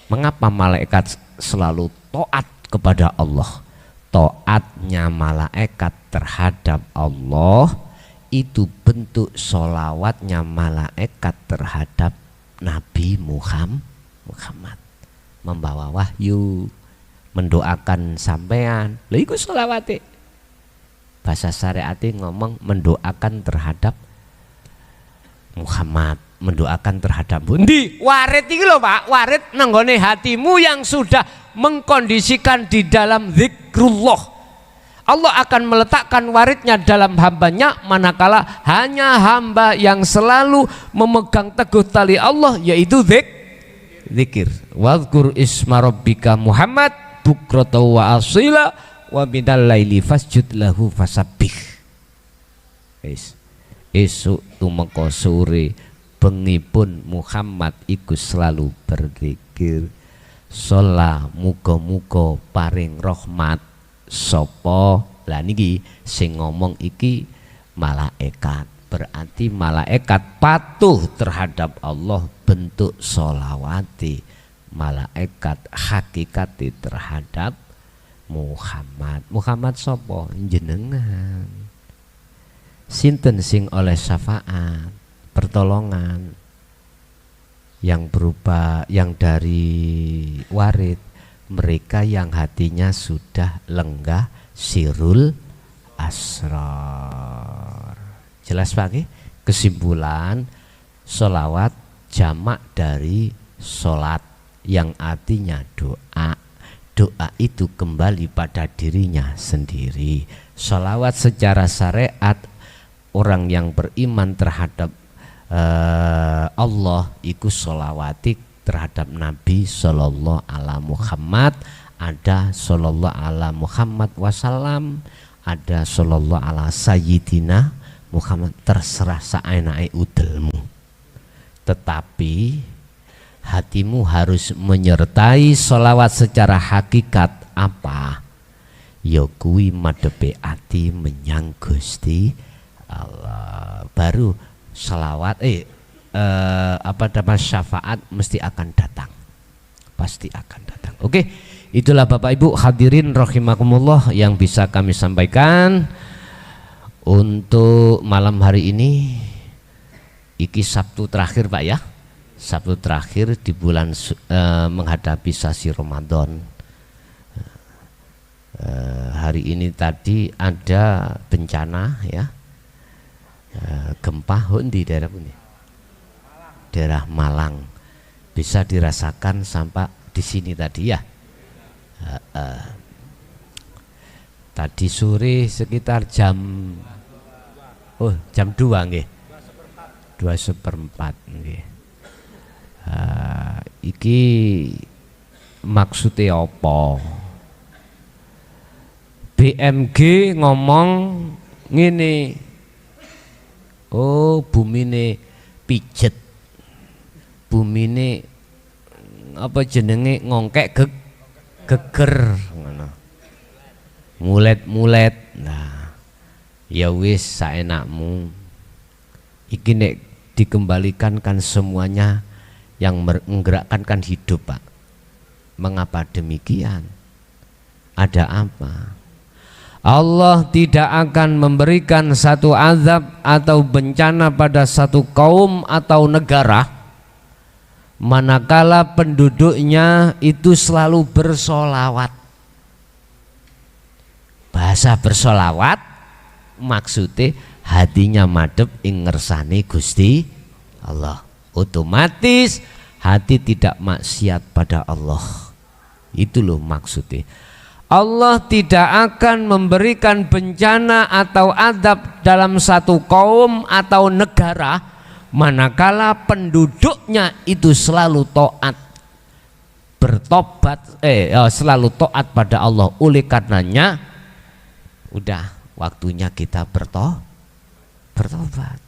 Mengapa malaikat selalu taat kepada Allah? Taatnya malaikat terhadap Allah itu bentuk sholawatnya malaikat terhadap Nabi Muhammad, membawa wahyu, mendoakan sampean. Lha iku sholawate. Bahasa syariate ngomong mendoakan terhadap Muhammad, mendoakan terhadap bundi. Warid iki lho Pak, warid nanggone hatimu yang sudah mengkondisikan di dalam zikrullah. Allah akan meletakkan waridnya dalam hambanya manakala hanya hamba yang selalu memegang teguh tali Allah, yaitu zikir. Wadhkur isma rabbika Muhammad bukrata wa asila wa minal laili fasjud lahu fasabbih. Esuk tumeka sore bengi pun Muhammad iku selalu berzikir. Sholat muga-muga paring rahmat sapa. Lah niki sing ngomong iki malaikat. Berarti malaikat patuh terhadap Allah, bentuk sholawati. Malaikat hakikati terhadap Muhammad. Muhammad sapa? Jenengan. Sinten sing oleh syafaat, pertolongan yang berupa yang dari warid? Mereka yang hatinya sudah lenggah sirul asrar. Jelas Pak? Kesimpulan, sholawat jamak dari sholat yang artinya doa. Doa itu kembali pada dirinya sendiri. Sholawat secara syariat, orang yang beriman terhadap Allah iku sholawati terhadap Nabi sallallahu ala Muhammad. Ada sallallahu ala Muhammad wasallam, ada sallallahu ala sayyidina Muhammad. Terserah saenake udelmu, tetapi hatimu harus menyertai sholawat secara hakikat. Apa? Ya kuwi madhepe ati menyang Gusti Allah. Baru sholawat syafaat mesti akan datang, pasti akan datang. Oke, itulah Bapak Ibu hadirin rahimakumullah yang bisa kami sampaikan untuk malam hari ini. Iki Sabtu terakhir Pak ya, Sabtu terakhir di bulan menghadapi sasi Ramadan. Hari ini tadi ada bencana ya, gempa di daerah ini, daerah Malang, bisa dirasakan sampai di sini tadi ya. Tadi sore sekitar jam 2 nggih. 2:04 nggih. Iki maksudnya apa? BMG ngomong ngene. Oh, bumine pijet. Bumine apa jenenge ngongkek geger ngono. Mulet-mulet. Nah, ya wis saenakmu. Iki nek dikembalikan kan semuanya yang menggerakkan kan hidup Pak. Mengapa demikian? Ada apa? Allah tidak akan memberikan satu azab atau bencana pada satu kaum atau negara manakala penduduknya itu selalu bersolawat. Bahasa bersolawat maksudnya hatinya madhep ing ngersane Gusti Allah. Otomatis hati tidak maksiat pada Allah. Itu loh maksudnya. Allah tidak akan memberikan bencana atau azab dalam satu kaum atau negara manakala penduduknya itu selalu taat. bertobat, selalu taat pada Allah. Oleh karenanya udah waktunya kita bertobat.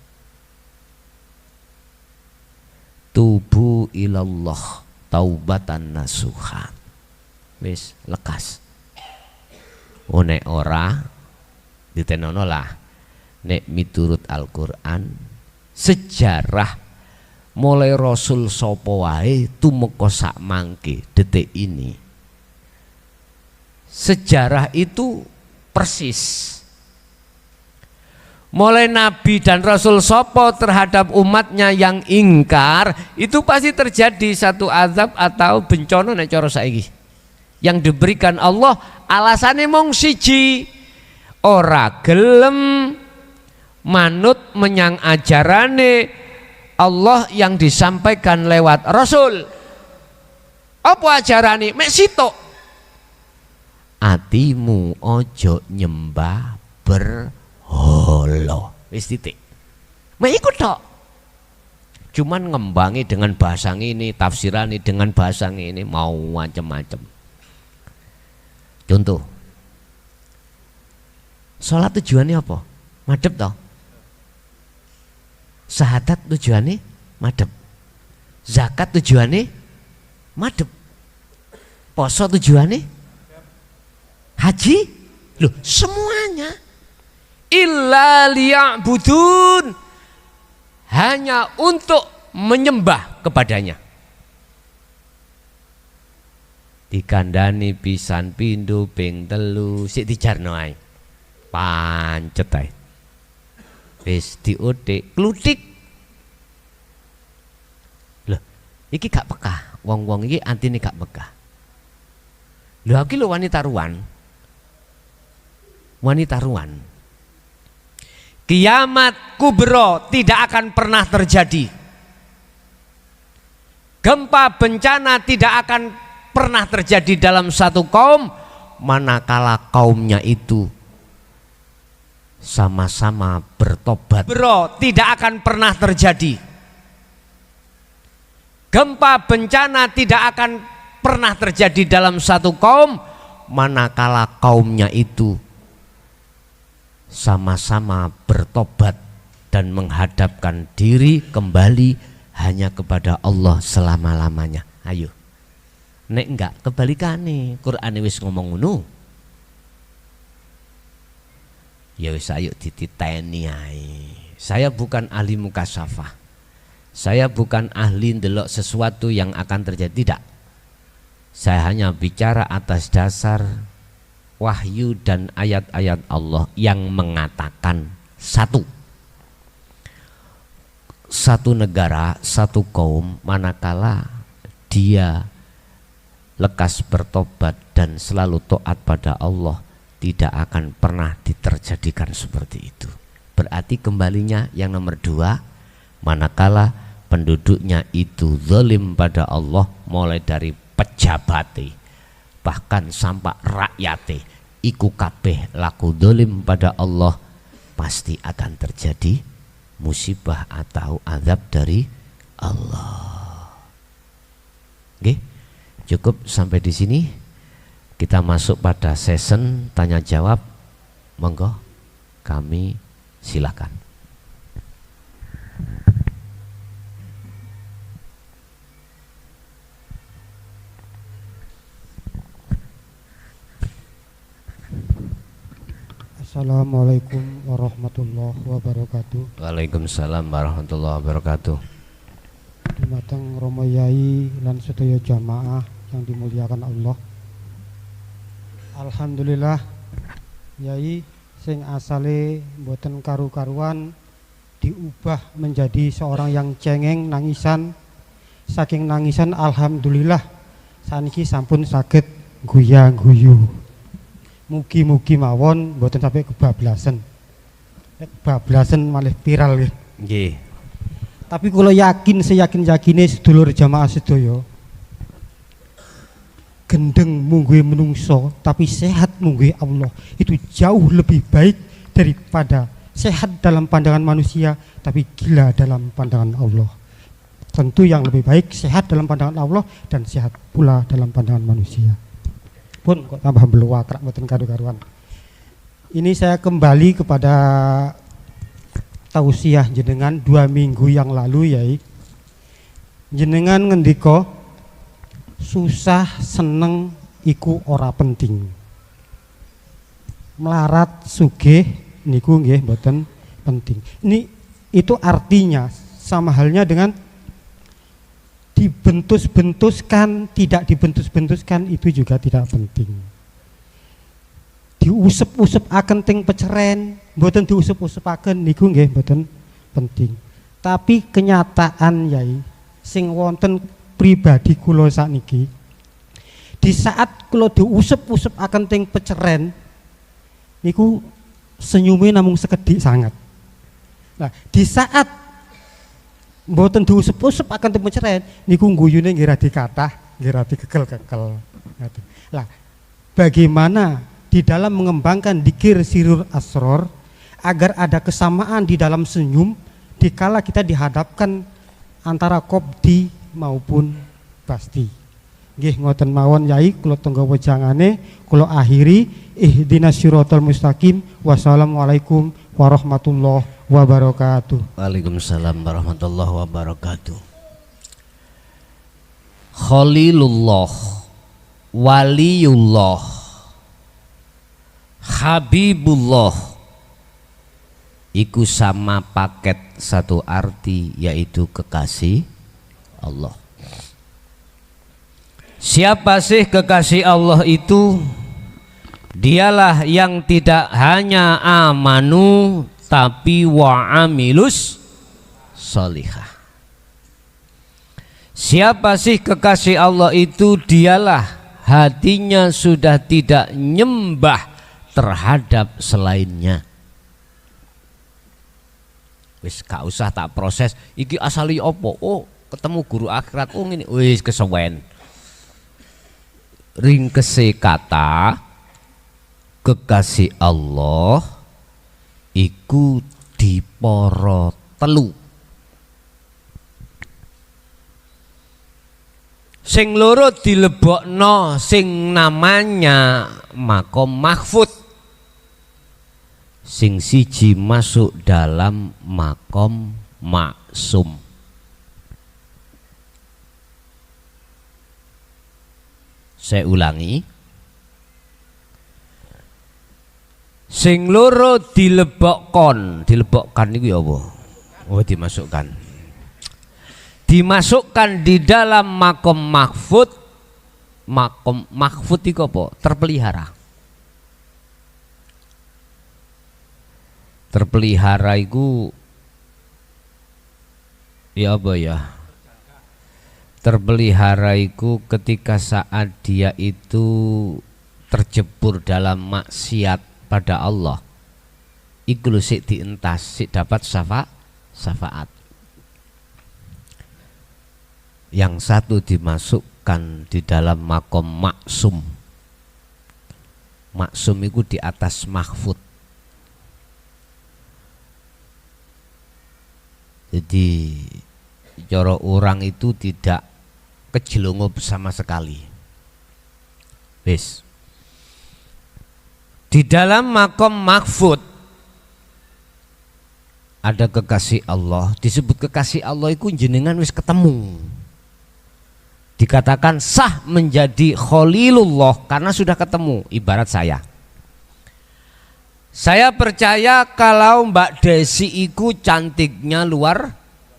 Tubu ilallah taubatan nasuha. Wis lekas. Nek ora ditenono lah. Nek miturut Al-Qur'an sejarah mulai Rasul sapa wae tumeka sak mangke detik ini. Sejarah itu persis. Mulai Nabi dan Rasul sopo terhadap umatnya yang ingkar, itu pasti terjadi satu azab atau bencana nek cara saiki. Yang diberikan Allah alasannya mung siji, ora gelem manut menyang ajarane Allah yang disampaikan lewat Rasul. Apa ajarane? Mek sitok. Atimu ojo nyembah berhala. Wis titik. Mek iku tok. Cuman ngembangi dengan bahasa ini, tafsirane dengan bahasa ini, mau macam-macam. Contoh. Salat tujuannya apa? Madhep toh. Syahadat tujuannya madhep. Zakat tujuannya madhep. Poso tujuannya haji. Loh, semuanya illa liya'budun, hanya untuk menyembah kepadanya. Dikandani pisan pindho ping telu sik dijarno ae. Pancet ae. Wis diutik, klutik. Loh, iki gak pekah. Wong-wong iki antine gak pekah. Lho iki lho wanita ruan. Wanita ruan. Kiamat kubro tidak akan pernah terjadi. Gempa bencana tidak akan pernah terjadi dalam satu kaum manakala kaumnya itu sama-sama bertobat. Bro, tidak akan pernah terjadi. Gempa bencana tidak akan pernah terjadi dalam satu kaum manakala kaumnya itu sama-sama bertobat dan menghadapkan diri kembali hanya kepada Allah selama-lamanya. Ayo. Nek enggak kebalikane, Qur'ane wis ngomong ngono. Ya wis ayo dititeni ae. Saya bukan ahli mukasyafah. Saya bukan ahli ndelok sesuatu yang akan terjadi, tidak. Saya hanya bicara atas dasar wahyu dan ayat-ayat Allah yang mengatakan satu negara, satu kaum manakala dia lekas bertobat dan selalu taat pada Allah, tidak akan pernah diterjadikan seperti itu. Berarti kembalinya yang nomor dua, manakala penduduknya itu zalim pada Allah, mulai dari pejabat bahkan sampai rakyate iku kabeh laku zalim pada Allah, pasti akan terjadi musibah atau azab dari Allah. Oke, cukup sampai di sini. Kita masuk pada session tanya jawab. Monggo, kami silakan. Assalamualaikum warahmatullahi wabarakatuh. Waalaikumsalam warahmatullahi wabarakatuh. Dumateng Romo Yai lan sedaya jamaah yang dimuliakan Allah. Alhamdulillah, Yai sing asale mboten karu-karuan diubah menjadi seorang yang cengeng nangisan. Saking nangisan alhamdulillah saniki sampun saged guya-guyu. Mugi-mugi mawon mboten sampai kebablasan. Kebablasan malah viral nggih. Nggih. Tapi kalau yakin, seyakin-yakine sedulur jamaah sedaya, gendeng mungguhe menungso tapi sehat mungguhe Allah, itu jauh lebih baik daripada sehat dalam pandangan manusia tapi gila dalam pandangan Allah. tentu yang lebih baik sehat dalam pandangan Allah dan sehat pula dalam pandangan manusia. Pun kok tambah beluak mboten karu-karuan. Ini saya kembali kepada tausiah jenengan 2 minggu yang lalu, Yai. Jenengan ngendika susah seneng iku ora penting. Melarat sugih niku nggih mboten penting. Itu artinya sama halnya dengan dibentus-bentuskan, tidak dibentus-bentuskan itu juga tidak penting. Diusep-usep akan ting peceren, mboten diusep-usepaken niku nggih mboten penting. Tapi kenyataan, Yai, sing wonten pribadi kula sakniki, di saat kula diusep-usep akan ting peceren niku senyume namung sekedhik sangat. Nah, di saat mboten diusep-usep akan ting peceren niku guyune nggih radi kathah, nggih radi kekel-kekel. Lah, bagaimana di dalam mengembangkan dzikir sirrul asror agar ada kesamaan di dalam senyum dikala kita dihadapkan antara qabdi maupun basti. Nggih ngoten mawon, Yai, kula tenggo wejangane kula akhiri ihdinas siratal mustaqim. Wassalamualaikum warahmatullahi wabarakatuh. Waalaikumsalam warahmatullahi wabarakatuh. Khalilullah, Waliyullah, Habibullah iku sama paket satu arti, yaitu kekasih Allah. Siapa sih kekasih Allah itu? Dialah yang tidak hanya amanu tapi wa amilus sholihah. Siapa sih kekasih Allah itu? Dialah hatinya sudah tidak nyembah terhadap selainnya. Wis gak usah tak proses iki asali opo. Oh, ketemu guru akhirat. Oh ngene, wis kesuwen. Ringkese kata kekasih Allah iku dipara telu. Sing loro dilebokno sing namanya maqam mahfud. Sing siji masuk dalam maqam maksum. Saya ulangi. Sing loro dilebokkan niku ya apa? Oh, dimasukkan. Dimasukkan di dalam maqam mahfud. Maqam mahfud iku apa? Terpelihara. Terpelihara itu ya apa ya? Terpelihara itu ketika saat dia itu terjebur dalam maksiat pada Allah, iku lho sik dientas, sik dapat syafaat. Yang satu dimasukkan di dalam makom maksum. Maksum itu di atas mahfud. Jadi cara orang itu tidak kejelungup sama sekali. Wis. Di dalam makom mahfud ada kekasih Allah. Disebut kekasih Allah itu jenengan wis ketemu. Dikatakan sah menjadi Khalilullah karena sudah ketemu. Ibarat saya percaya kalau Mbak Desi iku cantiknya luar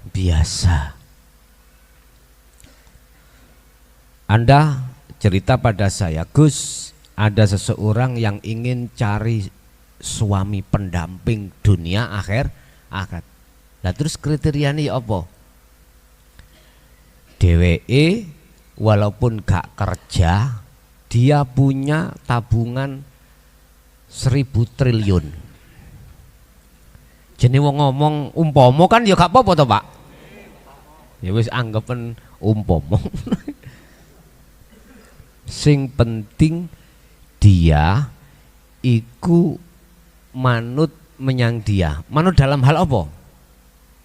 biasa. Anda cerita pada saya, Gus, ada seseorang yang ingin cari suami pendamping dunia akhirat. Nah terus kriterianya apa? DWE walaupun gak kerja, dia punya tabungan 1.000 triliun. Jadi wong ngomong umpama kan ya gak apa-apa toh Pak. Ya wis anggapen umpama. Sing penting dia iku manut menyang dia. Manut dalam hal apa?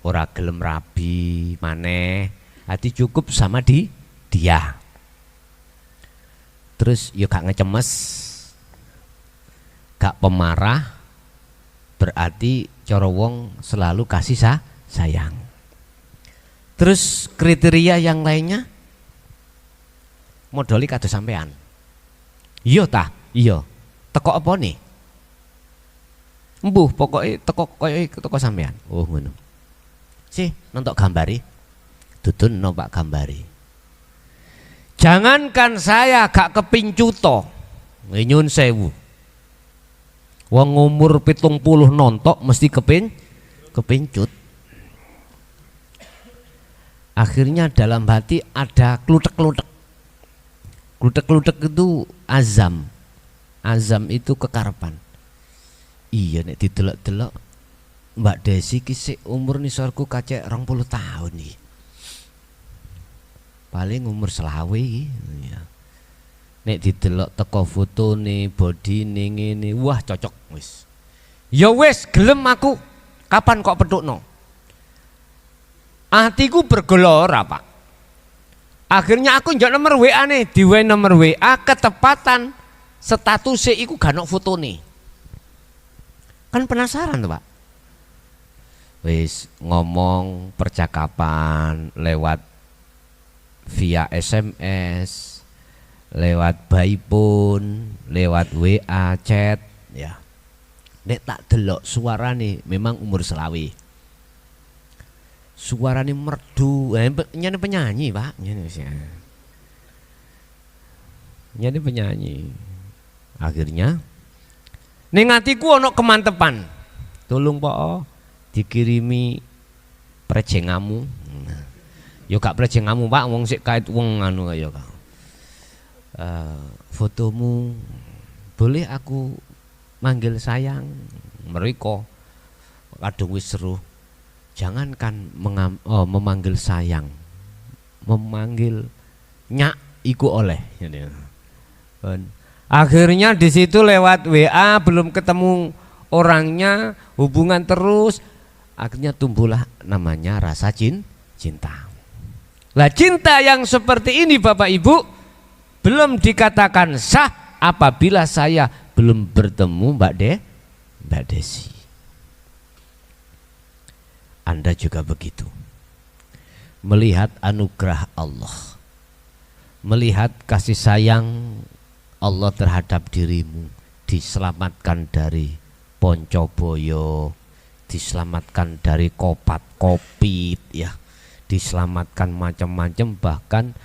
Ora gelem rabi maneh, hati cukup sama dia. Terus yo gak ngecemes, gak pemarah, berarti cara wong selalu kasih sayang. Terus kriteria yang lainnya modali kados sampean. Iya tah, iya. Teko apa nih? Embuh pokoknya teko sampean. Oh ngono. Sih nonton gambari. Dudun nompak gambari. Jangankan saya gak kepincuto. Nyun sewu. Wong umur 70 nontok mesti kepincut. Akhirnya dalam hati ada klutek-klutek. Klutek-klutek itu azam. Azam itu kekarepan. Iya nek didelok-delok Mbak Desi ki sik umur nisorku kacek 20 tahun nih. Paling umur selawe ya. Nek didelok teko fotone, bodine ngene, wah cocok wis. Ya wis gelem aku. Kapan kok petukno? Hatiku bergelora, Pak. Akhirnya aku njok nomor WA nih, diwe nomor WA ketepatan statusnya iku gak ono fotone. Kan penasaran tuh Pak. Wis ngomong percakapan lewat via SMS, lewat by phone, lewat WA chat ya. Nek tak delok suarane memang umur selawe. Suarane merdu, nyanyi penyanyi Pak, nyanyi penyanyi. Akhirnya ning atiku ono kemantepan. Tolong Pak dikirimi prejengamu. Yo gak prejengamu Pak, wong sik kait wong anu kaya kok. Fotomu boleh aku manggil sayang. Mereka kadung wis seru. Jangankan memanggil sayang, memanggil nyak iku oleh. Akhirnya di situ lewat WA belum ketemu orangnya, hubungan terus, akhirnya tumbuhlah namanya rasa cinta. Lah cinta yang seperti ini Bapak Ibu belum dikatakan sah apabila saya belum bertemu Mbak Desi. Anda juga begitu. Melihat anugerah Allah, melihat kasih sayang Allah terhadap dirimu, diselamatkan dari poncoboyo, diselamatkan dari kopit ya, diselamatkan macam-macam, bahkan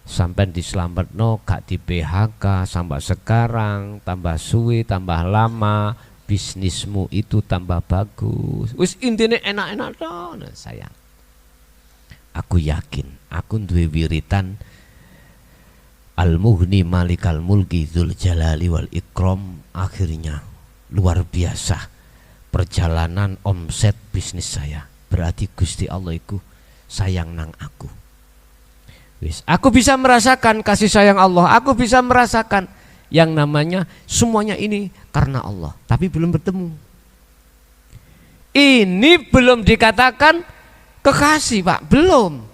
sampai diselamatno gak di PHK sampai sekarang, tambah suwe tambah lama, bisnismu itu tambah bagus. Wis intine enak-enak toh. Nah, sayang. Aku yakin aku duwe wiritan Al-Mughni Malikal Mulki Dzul Jalali wal Ikram. Akhirnya luar biasa perjalanan omset bisnis saya. Berarti Gusti Allah iku sayang nang aku. Wis, aku bisa merasakan kasih sayang Allah. Aku bisa merasakan yang namanya semuanya ini karena Allah, tapi belum bertemu. Ini belum dikatakan kekasih Pak, belum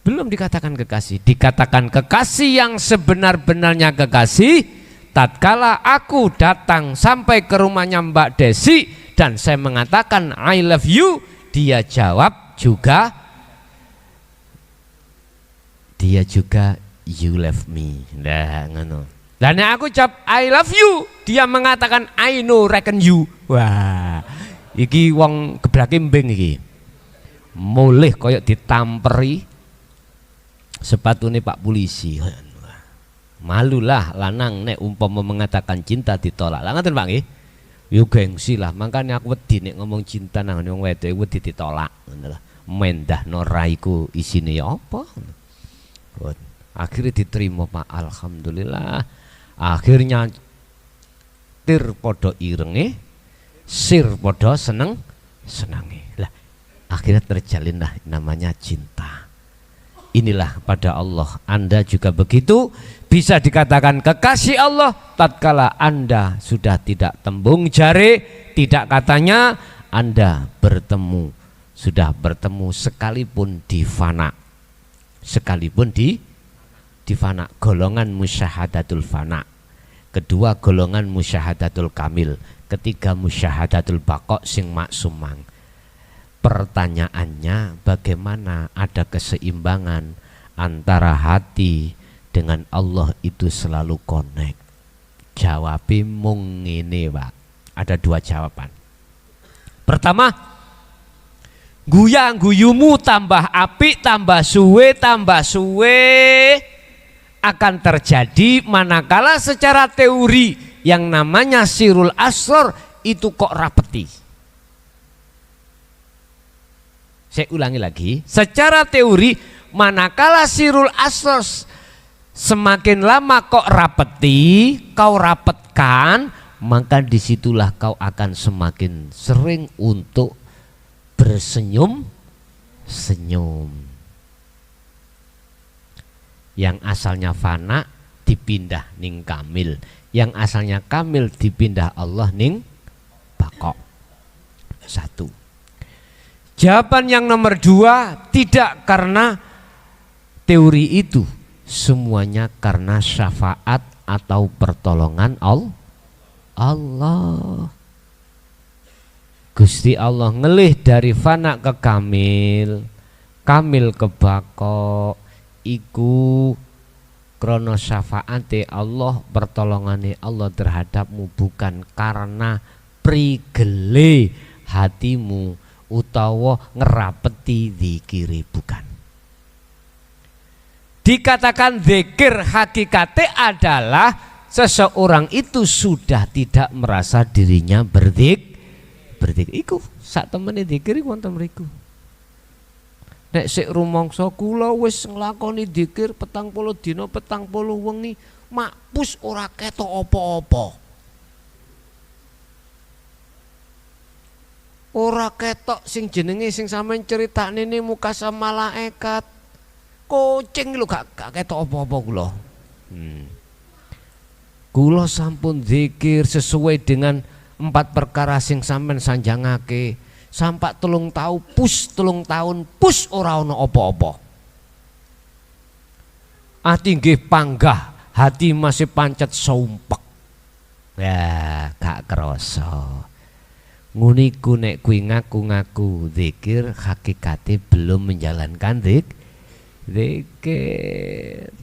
dikatakan kekasih. Dikatakan kekasih yang sebenar-benarnya kekasih tatkala aku datang sampai ke rumahnya Mbak Desi dan saya mengatakan I love you, dia jawab juga you love me. Nah, ngono. Dan aku jawab I love you, dia mengatakan I know reckon you. Wah, iki wong geblake mbing iki. Mulih koyok ditamperi sepatune Pak Polisi. Malulah lanang nek umpama mengatakan cinta ditolak. Lah ngoten Pak nggih. Yo gengsi lah, makanya aku wedi nek ngomong cinta nang wong wedok wedi ditolak ngono lho. Mendahno raiku isine ya apa? Akhirnya diterima Pak, alhamdulillah. Akhirnya tir podo irenge, sir podo senenge. Lah akhirnya terjalinlah namanya cinta. Inilah pada Allah. Anda juga begitu, bisa dikatakan kekasih Allah tatkala Anda sudah tidak tembung jari, tidak katanya Anda bertemu sudah bertemu sekalipun di fana, sekalipun di fana, golongan musyahadatul fana. Kedua golongan musyahadatul kamil, ketiga musyahadatul baqo sing maksumang. Pertanyaannya, bagaimana ada keseimbangan antara hati dengan Allah itu selalu connect? Jawabnya mung ngene, Pak. Ada dua jawaban. Pertama, guyang-guyumu tambah apik, tambah suwe akan terjadi manakala secara teori yang namanya sirul asror itu kok rapeti. Saya ulangi lagi, secara teori manakala sirul asror semakin lama kok rapeti, kau rapetkan, maka disitulah kau akan semakin sering untuk bersenyum. Yang asalnya fana dipindah ning kamil, yang asalnya kamil dipindah Allah ning baqo. Satu. Jawaban yang nomor dua, tidak karena teori itu, semuanya karena syafaat atau pertolongan Allah. Gusti Allah ngelih dari fana ke kamil, kamil ke baqo, iku krono syafaate Allah, pertolongane Allah terhadapmu, bukan karena prigele hatimu utawa ngerapeti zikiri, bukan. Dikatakan zikir hakikate adalah seseorang itu sudah tidak merasa dirinya berdzikir. Iku sak temene zikir wonten mriku. Nek sik rumangsa kula wis nglakoni zikir 40 dina 40 wengi makpus ora ketok apa-apa. Ora ketok sing jenenge sing sampean critakne ne muka sama malaikat. Kucing lho gak ketok apa-apa kula. Kula sampun zikir sesuai dengan 4 perkara sing sampean sanjangake. Sampai 3 tahun pus ora ana apa-apa. Ati nggih panggah, hati masih pancet sumpek. Ya, gak kerasa. Nguniku nek kuwi ngaku-ngaku zikir, hakikate belum menjalankan zikir.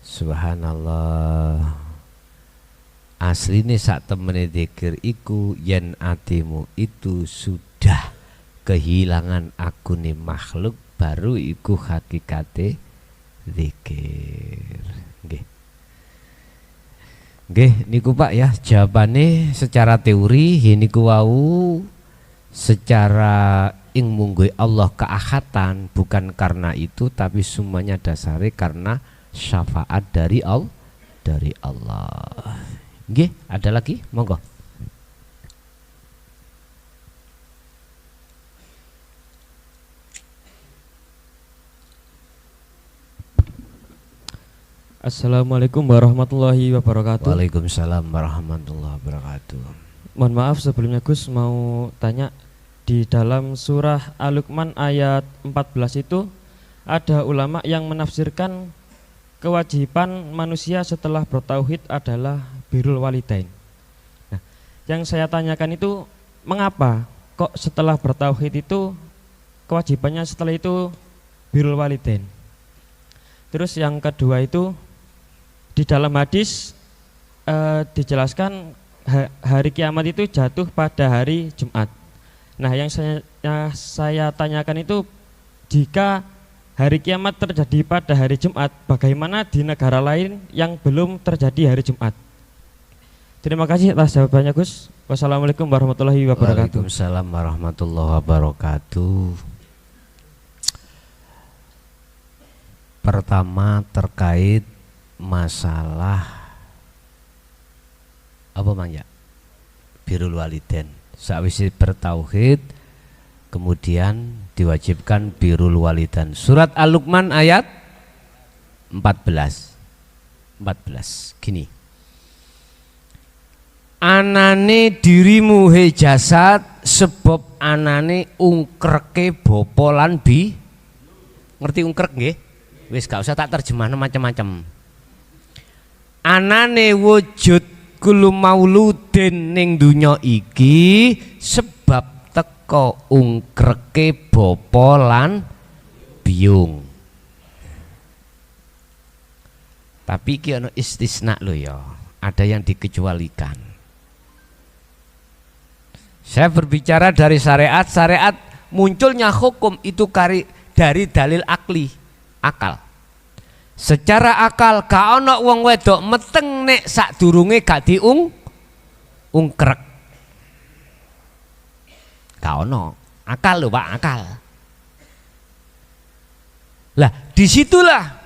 Subhanallah. Asline sak temene zikir iku yen atimu itu sudah kehilangan akune makhluk, baru iku hakikate zikir. Nggih. Nggih niku Pak ya, jawabane secara teori niku wau, secara ing mungguh Allah keahatan, bukan karena itu, tapi semuanya dasare karena syafaat dari Allah. Nggih, ada lagi? Monggo. Assalamualaikum warahmatullahi wabarakatuh. Waalaikumsalam warahmatullahi wabarakatuh. Mohon maaf sebelumnya Gus, mau tanya, di dalam surah Al-Luqman ayat 14 itu ada ulama yang menafsirkan kewajiban manusia setelah bertauhid adalah birrul walidain. Nah, yang saya tanyakan itu, mengapa kok setelah bertauhid itu kewajibannya setelah itu birrul walidain? Terus yang kedua itu, di dalam hadis dijelaskan hari kiamat itu jatuh pada hari Jumat. Nah, yang saya tanyakan itu, jika hari kiamat terjadi pada hari Jumat, bagaimana di negara lain yang belum terjadi hari Jumat? Terima kasih atas jawabannya Gus. Wassalamualaikum warahmatullahi wabarakatuh. Waalaikumsalam warahmatullahi wabarakatuh. Pertama terkait masalah apa Mang ya? Birrul walidain. Sakwise bertauhid kemudian diwajibkan birrul walidain. Surat Al-Luqman ayat 14 gini. anane dirimu he jasad sebab anane ungkreke bopolan bi. Ngerti ungkrek nggih? Wis gak usah tak terjemahno macam-macam. Anane wujud kulo mauludin ning dunya iki sebab teko ungkreke bopolan biung. Tapi iki ana istisna lho ya, ada yang dikecualikan. Saya berbicara dari syariat, syariat munculnya hukum itu dari dalil akal. Secara akal gak ana wong wedok meteng nek sadurunge gak ungkrek. Gak ana. Akal lho Pak, akal. Lah, disitulah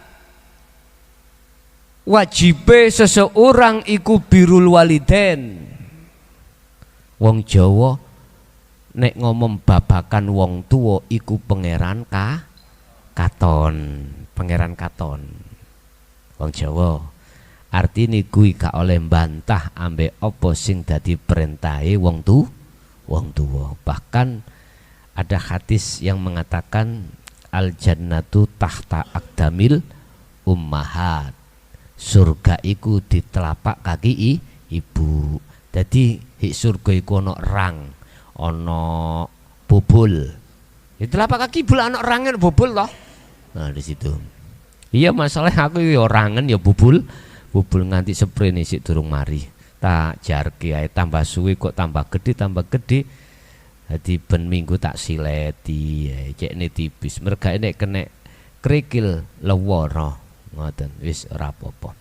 wajibe seseorang iku birrul walidain. Wong Jawa nek ngomong babakan wong tuwa iku pangeran katon, pangeran katon. Wong Jawa artine kuwi gak oleh mbantah ambek apa sing dadi perintahe wong tuwa. Bahkan ada hadis yang mengatakan al jannatu tahta aqdamil ummahat. Surga iku di telapak kaki ibu. Jadi di surga iku ana rang, ana bobol. Di telapak kaki ibu ana rangen bobol toh. Nah di situ. Iya masalah aku ya rangen ya bobol nganti sprene sik durung mari. Tak jarke ae tambah suwe kok tambah gede. Dadi ben minggu tak sileti, cekne tipis. Merga nek kena krikil lewara. Ngoten wis ora apa-apa.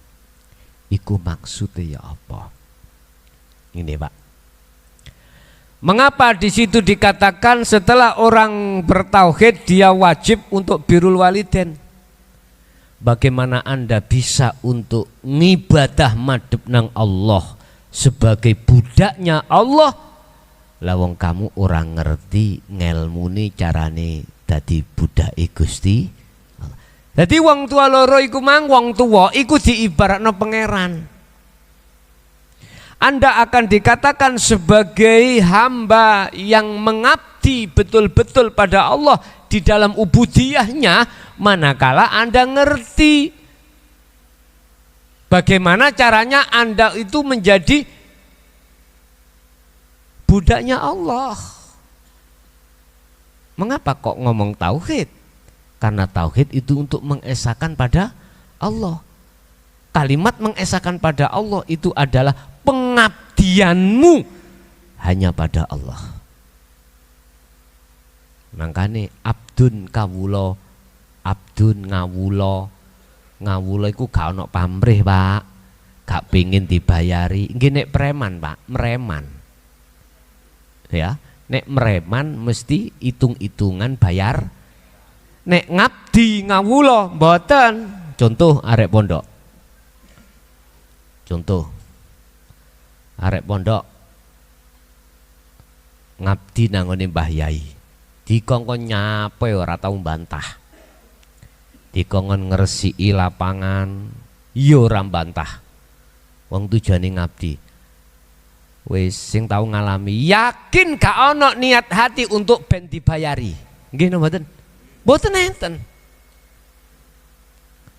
Iku maksudnya ya apa? Ini Pak. Mengapa di situ dikatakan setelah orang bertauhid dia wajib untuk birrul walidain? Bagaimana Anda bisa untuk ngibadah madhep nang Allah sebagai budaknya Allah? Lawang kamu orang ngerti ngelmuni carane dadi budake Gusti. Jadi wong tua loro iku mang wong tua iku diibaratno pangeran. Anda akan dikatakan sebagai hamba yang mengabdi betul-betul pada Allah di dalam ubudiyahnya manakala Anda ngerti bagaimana caranya Anda itu menjadi budaknya Allah. Mengapa kok ngomong tauhid? Karena tauhid itu untuk mengesahkan pada Allah. Kalimat mengesahkan pada Allah itu adalah pengabdianmu hanya pada Allah. Makanya abdun kawula, abdun ngawula iku gak ono pamrih Pak, gak pengen dibayari. Nggih nek preman Pak, mereman. Ya, nek mereman mesti hitung-hitungan bayar. Nek ngabdi ngawula mboten. Contoh arek pondok. Contoh arek pondok ngabdi nangone Mbah Yai. Dikongkon nyape ora tau mbantah. Dikongkon ngresiki lapangan ya ora mbantah. Wong tujuane ngabdi. Wis sing tau ngalami yakin gak ono niat hati untuk ben dibayari. Nggih napa mboten? Mboten enten.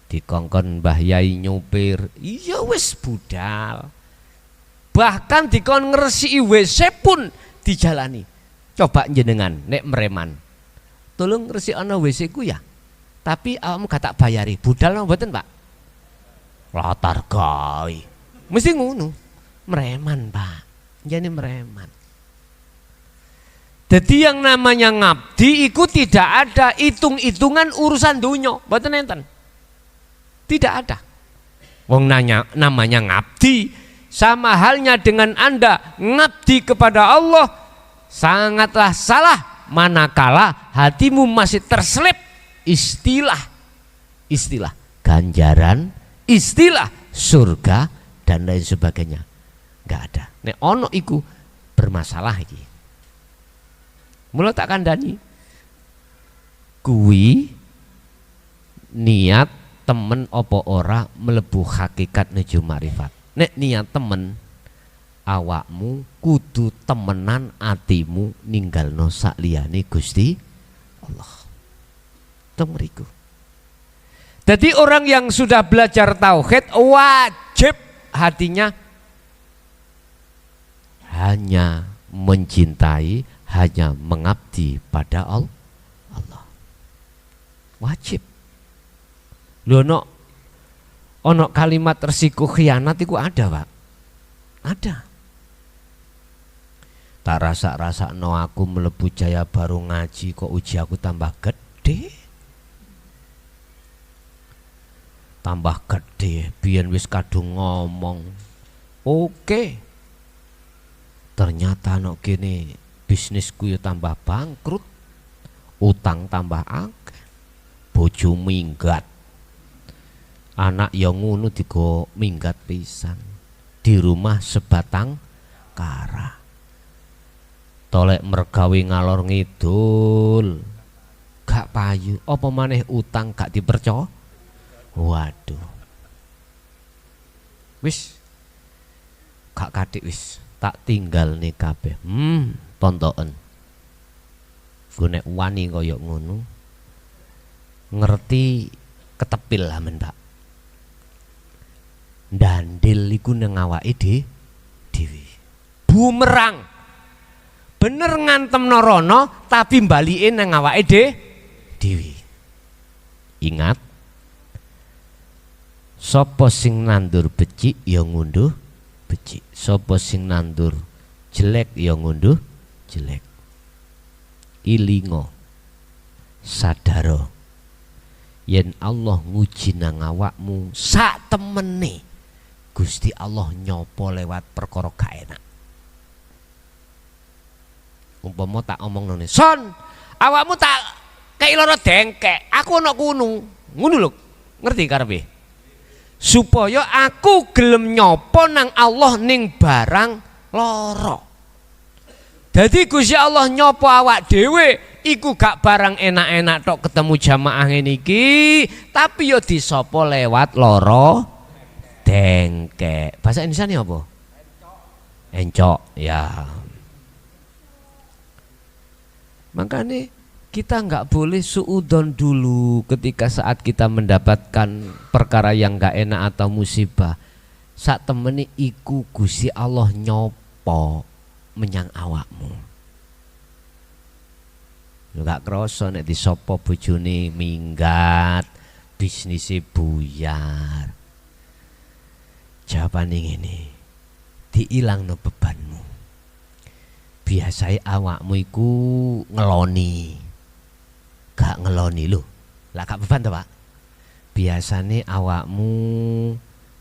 Dikongkon Mbah Yai nyupir, iya wis budal. Bahkan dikon ngresiki WC pun dijalani. Coba jenengan nek mereman. Tolong ngresiki ana WC ku ya. Tapi awakmu gak tak bayari. Budal napa mboten, Pak? Latar gawe. Mesti ngono. Mereman, Pak. Jane mereman. Jadi yang namanya ngabdi itu tidak ada hitung-hitungan urusan dunia, mboten enten. Tidak ada. Wong nanya namanya ngabdi sama halnya dengan Anda ngabdi kepada Allah sangatlah salah manakala hatimu masih terselip istilah ganjaran, istilah surga dan lain sebagainya. Enggak ada. Nek ono iku bermasalah iki. Mula tak kandhani. Kuwi niat temen apa ora mlebu hakikat nuju makrifat. Nek niat temen awakmu kudu temenan atimu ninggalno sakliyane Gusti Allah. Temriku. Jadi orang yang sudah belajar tauhid wajib hatinya hanya mencintai, hanya mengabdi pada Allah. Wajib. Lho ono kalimat resiko khianat itu ada, Pak. Ada. Tak rasa no aku melebu Jaya baru ngaji kok uji aku tambah gede. Tambah gede, biyen wis kadung ngomong. Oke. Ternyata no kene bisnisku ya tambah bangkrut. Utang tambah akeh. Bojo minggat. Anak yang ngono digo minggat pisan. Di rumah sebatang kara. Tolek mergawe ngalor ngidul. Gak payu, apa maneh utang gak dipercaya? Waduh. Wis gak katik wis, tak tinggal nih kabeh. Tontoken. Gue nek wani koyok ngono. Ngerti ketepil lah men, Pak. Dandil iku nang awake dhewe. Bumerang. Bener ngantem norono tapi balike nang awake dhewe. Ingat, sapa sing nandur becik ya ngunduh becik, sapa sing nandur jelek ya ngunduh jelek. Ilingo sadaro yen Allah nguji nang awakmu sak temene Gusti Allah nyopo lewat perkara gak enak. Umpama tak omong ngene, "Son, awakmu tak kei lara dengkek, aku ana kuno." Ngono lho, ngerti karepe? Supaya aku gelem nyopo nang Allah ning barang lara. Dadi Gusti Allah nyopo awak dhewe iku gak barang enak-enak tok ketemu jamaah ngene iki, tapi yo disopo lewat lara dengkek. Bahasa Indonesia ini apa? Encok, ya. Makanya kita nggak boleh suudon dulu ketika saat kita mendapatkan perkara yang nggak enak atau musibah. Saat temeni iku Gusti Allah nyopo menyang awakmu. Lu gak kroso nek disopo bojone minggat, bisnise buyar. Jawabane ngene. Diilangno bebanmu. Biasai awakmu iku ngeloni. Gak ngeloni lho. Lah gak beban to, Pak? Biasane awakmu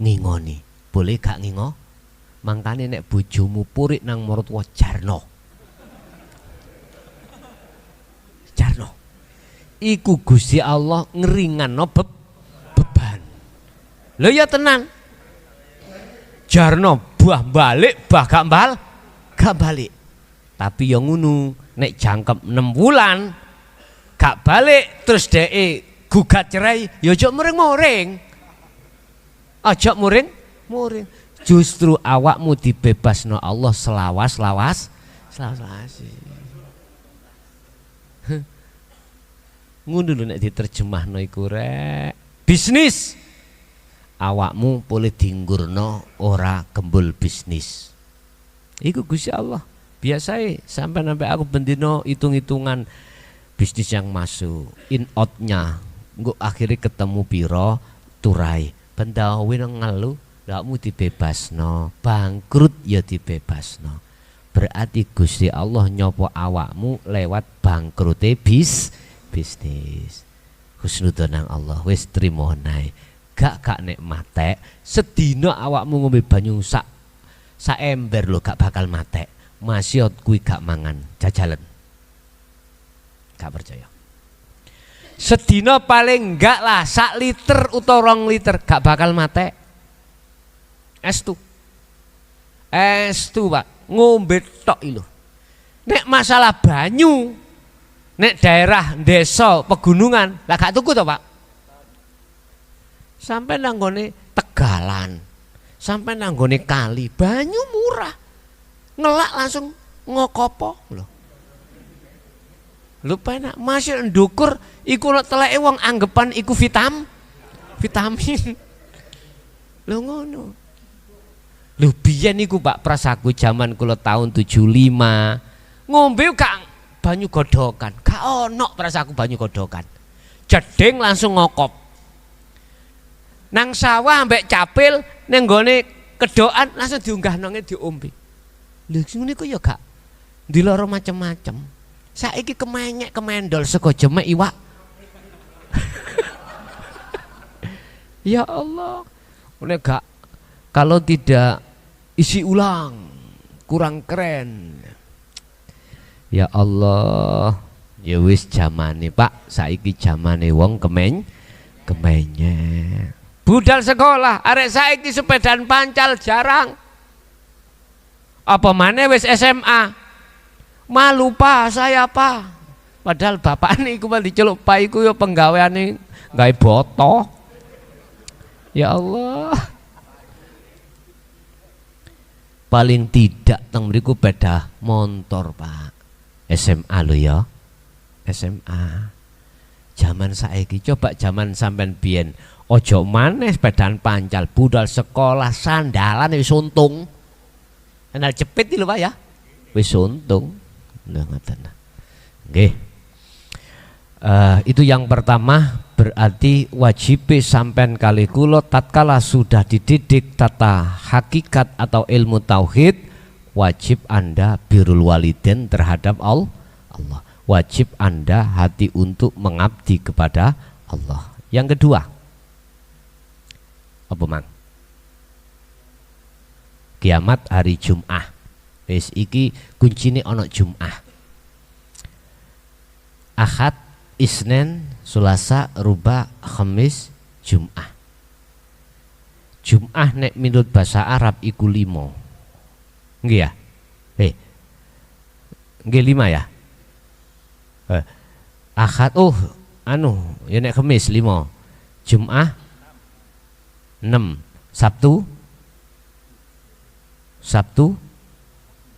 ngingoni. Boleh gak ngingo? Mangkane nek bojomu purik nang maratuwa jarno. Jarno. Iku Gusti Allah ngeringanno beban. Lho ya tenan. Jarno buah balik bah gak balik. Tapi yang ngono nek jangkep 6 bulan gak balik terus dhek gugat cerai ya aja muring-muring. Aja muring. Justru awakmu dibebasno Allah selawas. Ngono lho nek diterjemahno iku rek. Bisnis awakmu boleh dinggurno ora gembul bisnis. Iku Gusti Allah. Biasanya sampai aku bendino hitung-hitungan bisnis yang masuk, in outnya, nggak akhirnya ketemu piro turai, pendawin ngalu, kamu dibebasno, bangkrut ya dibebasno. Berarti Gusti Allah nyopo awakmu lewat bangkrute bisnis. Husnudzon nang Allah, wis trimo nae. Gak nek matek, sedina awakmu ngombe banyu sak ember lo gak bakal matek. Masyot kui gak mangan jajalan. Gak percaya. Sedina paling enggak lah 1 liter utawa 2 liter gak bakal mate. Estu Pak, ngombe tok lho. Nek masalah banyu, nek daerah desa pegunungan, lah gak tuku to, Pak. Sampai nanggone Tegalan, sampai nanggone kali, banyu murah. ngelak langsung ngokopo lho. Lho penak masih ndukur iku nek teleke wong anggepan iku vitamin. Lho ngono. Lho biyen iku Pak Pras aku jaman kula tahun 75 ngombe gak banyu godokan. Gak ono Pras aku banyu godokan. Jeding langsung ngokop. Nang sawah ambek capil ning nggone kedokan langsung diunggah nonge diombe. Lho ngene ku ya gak diloro macem-macem. Saiki kemenyek kemendol sego jemek iwak. Ya Allah. Nek gak kalau tidak isi ulang kurang keren. Ya Allah. Ya wis jamane Pak, saiki jamane wong kemenyek. Budal sekolah, arek saiki sepedaan pancal jarang. Apa maneh wis SMA? Malu Pak, saya Pak. Padahal bapak niku malah diceluk Pak iku ya penggaweane gawe boto. Ya Allah. Paling tidak teng mriku beda motor Pak. SMA lho ya. SMA. Zaman saiki coba zaman sampean biyen ojo maneh sepedaan pancal budal sekolah sandalan wis untung. Sandal jepit lho Pak ya. Wis untung. Lha ngoten. Nggih. Itu yang pertama, berarti wajib sampean kali kula tatkala sudah dididik tata hakikat atau ilmu tauhid, wajib Anda birrul walidain terhadap Allah. Wajib Anda hati untuk mengabdi kepada Allah. Yang kedua, apa mang? Kiamat hari Jum'ah. Wis iki kuncine ana Jum'ah. Ahad, Isnin, Selasa, Ruba, Khamis, Jum'ah. Jum'ah nek minut bahasa Arab iku 5. Nggih ya? Nggih 5 ya? Ahad ya nek Khamis 5. Jum'ah 6. Sabtu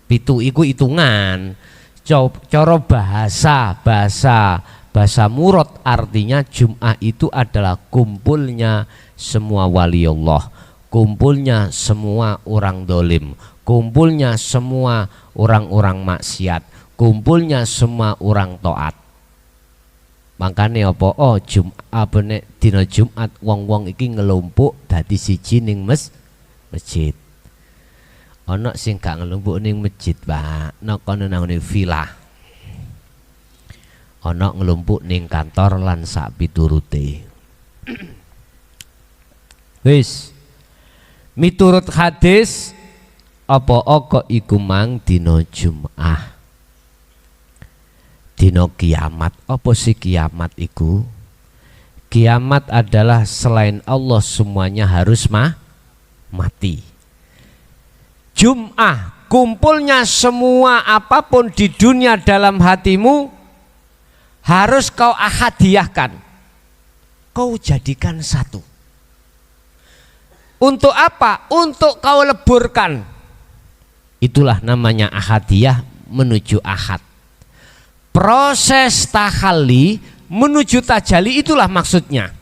7 iku hitungan. Cara bahasa murad artinya Jum'ah itu adalah kumpulnya semua wali Allah, kumpulnya semua orang dolim, kumpulnya semua orang-orang maksiat, kumpulnya semua orang taat. Makanya apa? Apa nek dina Jumat wong-wong iki ngelumpuk dadi siji ning masjid. Ana sing gak ngelumpuk ning masjid, Pak. Nek kono nang villa. Ana ngelumpuk ning kantor lan sak piturute. Wis. Miturut hadis apa kok iku mang dina Jum'ah. Dina kiamat. Apa sih kiamat iku? Kiamat adalah selain Allah semuanya harus mati. Jum'ah, kumpulnya semua apapun di dunia dalam hatimu harus kau ahadiyahkan, kau jadikan satu. Untuk apa? Untuk kau leburkan. Itulah namanya ahadiyah menuju ahad. Proses tahalli menuju tajali, itulah maksudnya.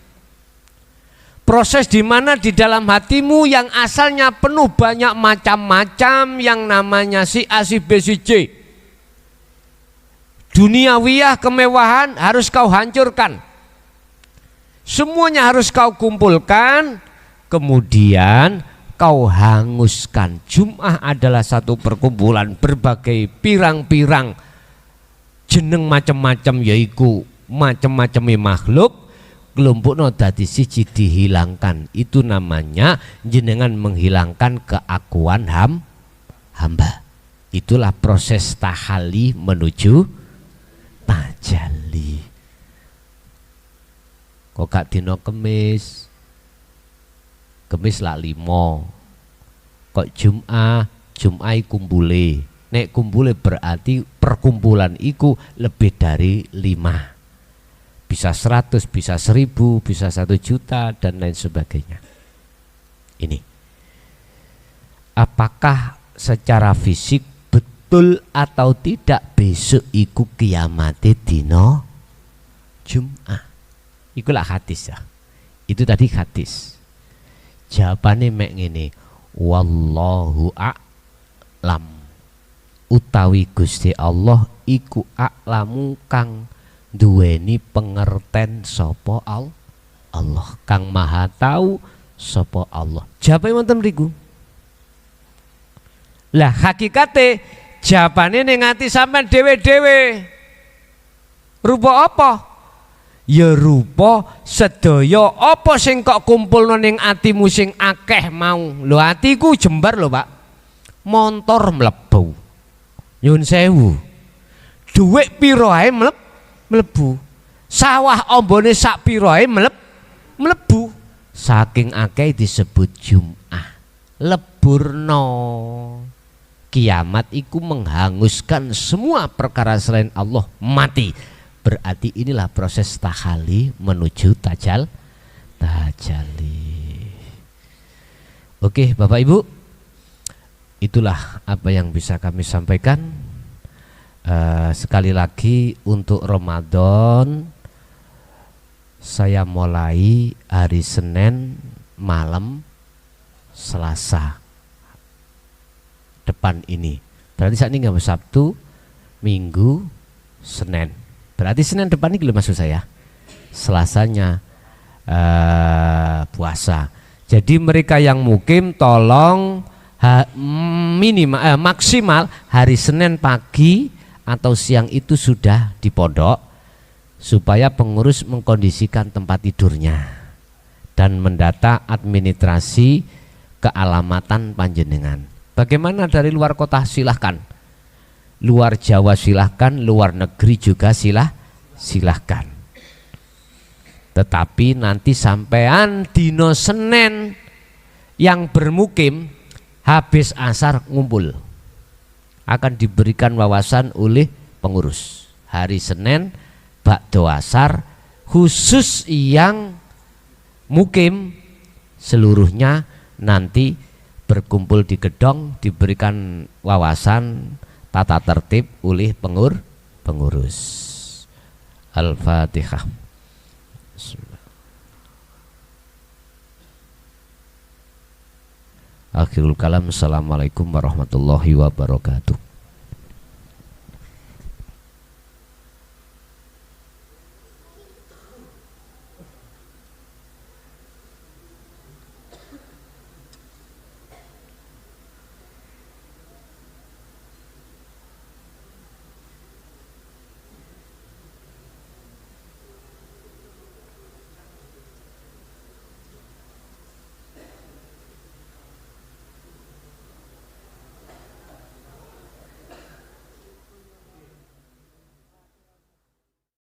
Proses di mana di dalam hatimu yang asalnya penuh banyak macam-macam yang namanya si A, si B, si C. Duniawiyah, kemewahan harus kau hancurkan. Semuanya harus kau kumpulkan, kemudian kau hanguskan. Jum'ah adalah satu perkumpulan berbagai pirang-pirang jeneng macam-macam, yaitu macam-macamnya makhluk. Kelompokno dadi siji dihilangkan. Itu namanya jenengan menghilangkan keakuan hamba. Itulah proses tahalli menuju tajalli. Kok gak dino Kemis lah 5. Kok Jum'ah kumpule. Nek kumpule berarti perkumpulan iku lebih dari 5. Bisa 100, bisa 1000, bisa 1 juta dan lain sebagainya. Ini apakah secara fisik betul atau tidak besok iku kiamate dino Jum'ah. Ikulah hadis ya. Itu tadi hadis. Jawabannya mek ngene. Wallahu a'lam. Utawi Gusti Allah iku a'lamu kang duweni pengerten sapa Allah. Kang maha tahu sapa Allah. Jawabe wonten mriku. Lah hakikate jawabane ning ati sampean dhewe-dhewe. Rupa apa? Ya rupa sedaya apa sing kok kumpulno ning atimu sing akeh mau. Lho atiku jembar lho, Pak. Montor mlebu. Nyun sewu. Dhuwit pira ae mlebu. Sawah ombone sak pira ae mlebu. Saking akeh disebut Jum'ah. Leburno. Kiamat iku menghanguskan semua perkara selain Allah mati. Berarti inilah proses tahali menuju tajali. Oke Bapak Ibu, itulah apa yang bisa kami sampaikan. Sekali lagi untuk Ramadan saya mulai hari Senin malam Selasa depan ini. Berarti saat ini nggak Sabtu, Minggu, Senin. Berarti Senin depan ini maksud saya. Selasanya puasa. Jadi mereka yang mukim tolong maksimal hari Senin pagi atau siang itu sudah di pondok supaya pengurus mengkondisikan tempat tidurnya dan mendata administrasi kealamatan panjenengan. Bagaimana dari luar kota silahkan. Luar Jawa silahkan, luar negeri juga silahkan. Tetapi nanti sampean dino Senin yang bermukim habis asar ngumpul akan diberikan wawasan oleh pengurus. Hari Senin bakdo asar khusus yang mukim seluruhnya nanti berkumpul di gedung diberikan wawasan tata tertib oleh pengurus. Al-Fatihah. Akhirul kalam. Assalamualaikum warahmatullahi wabarakatuh.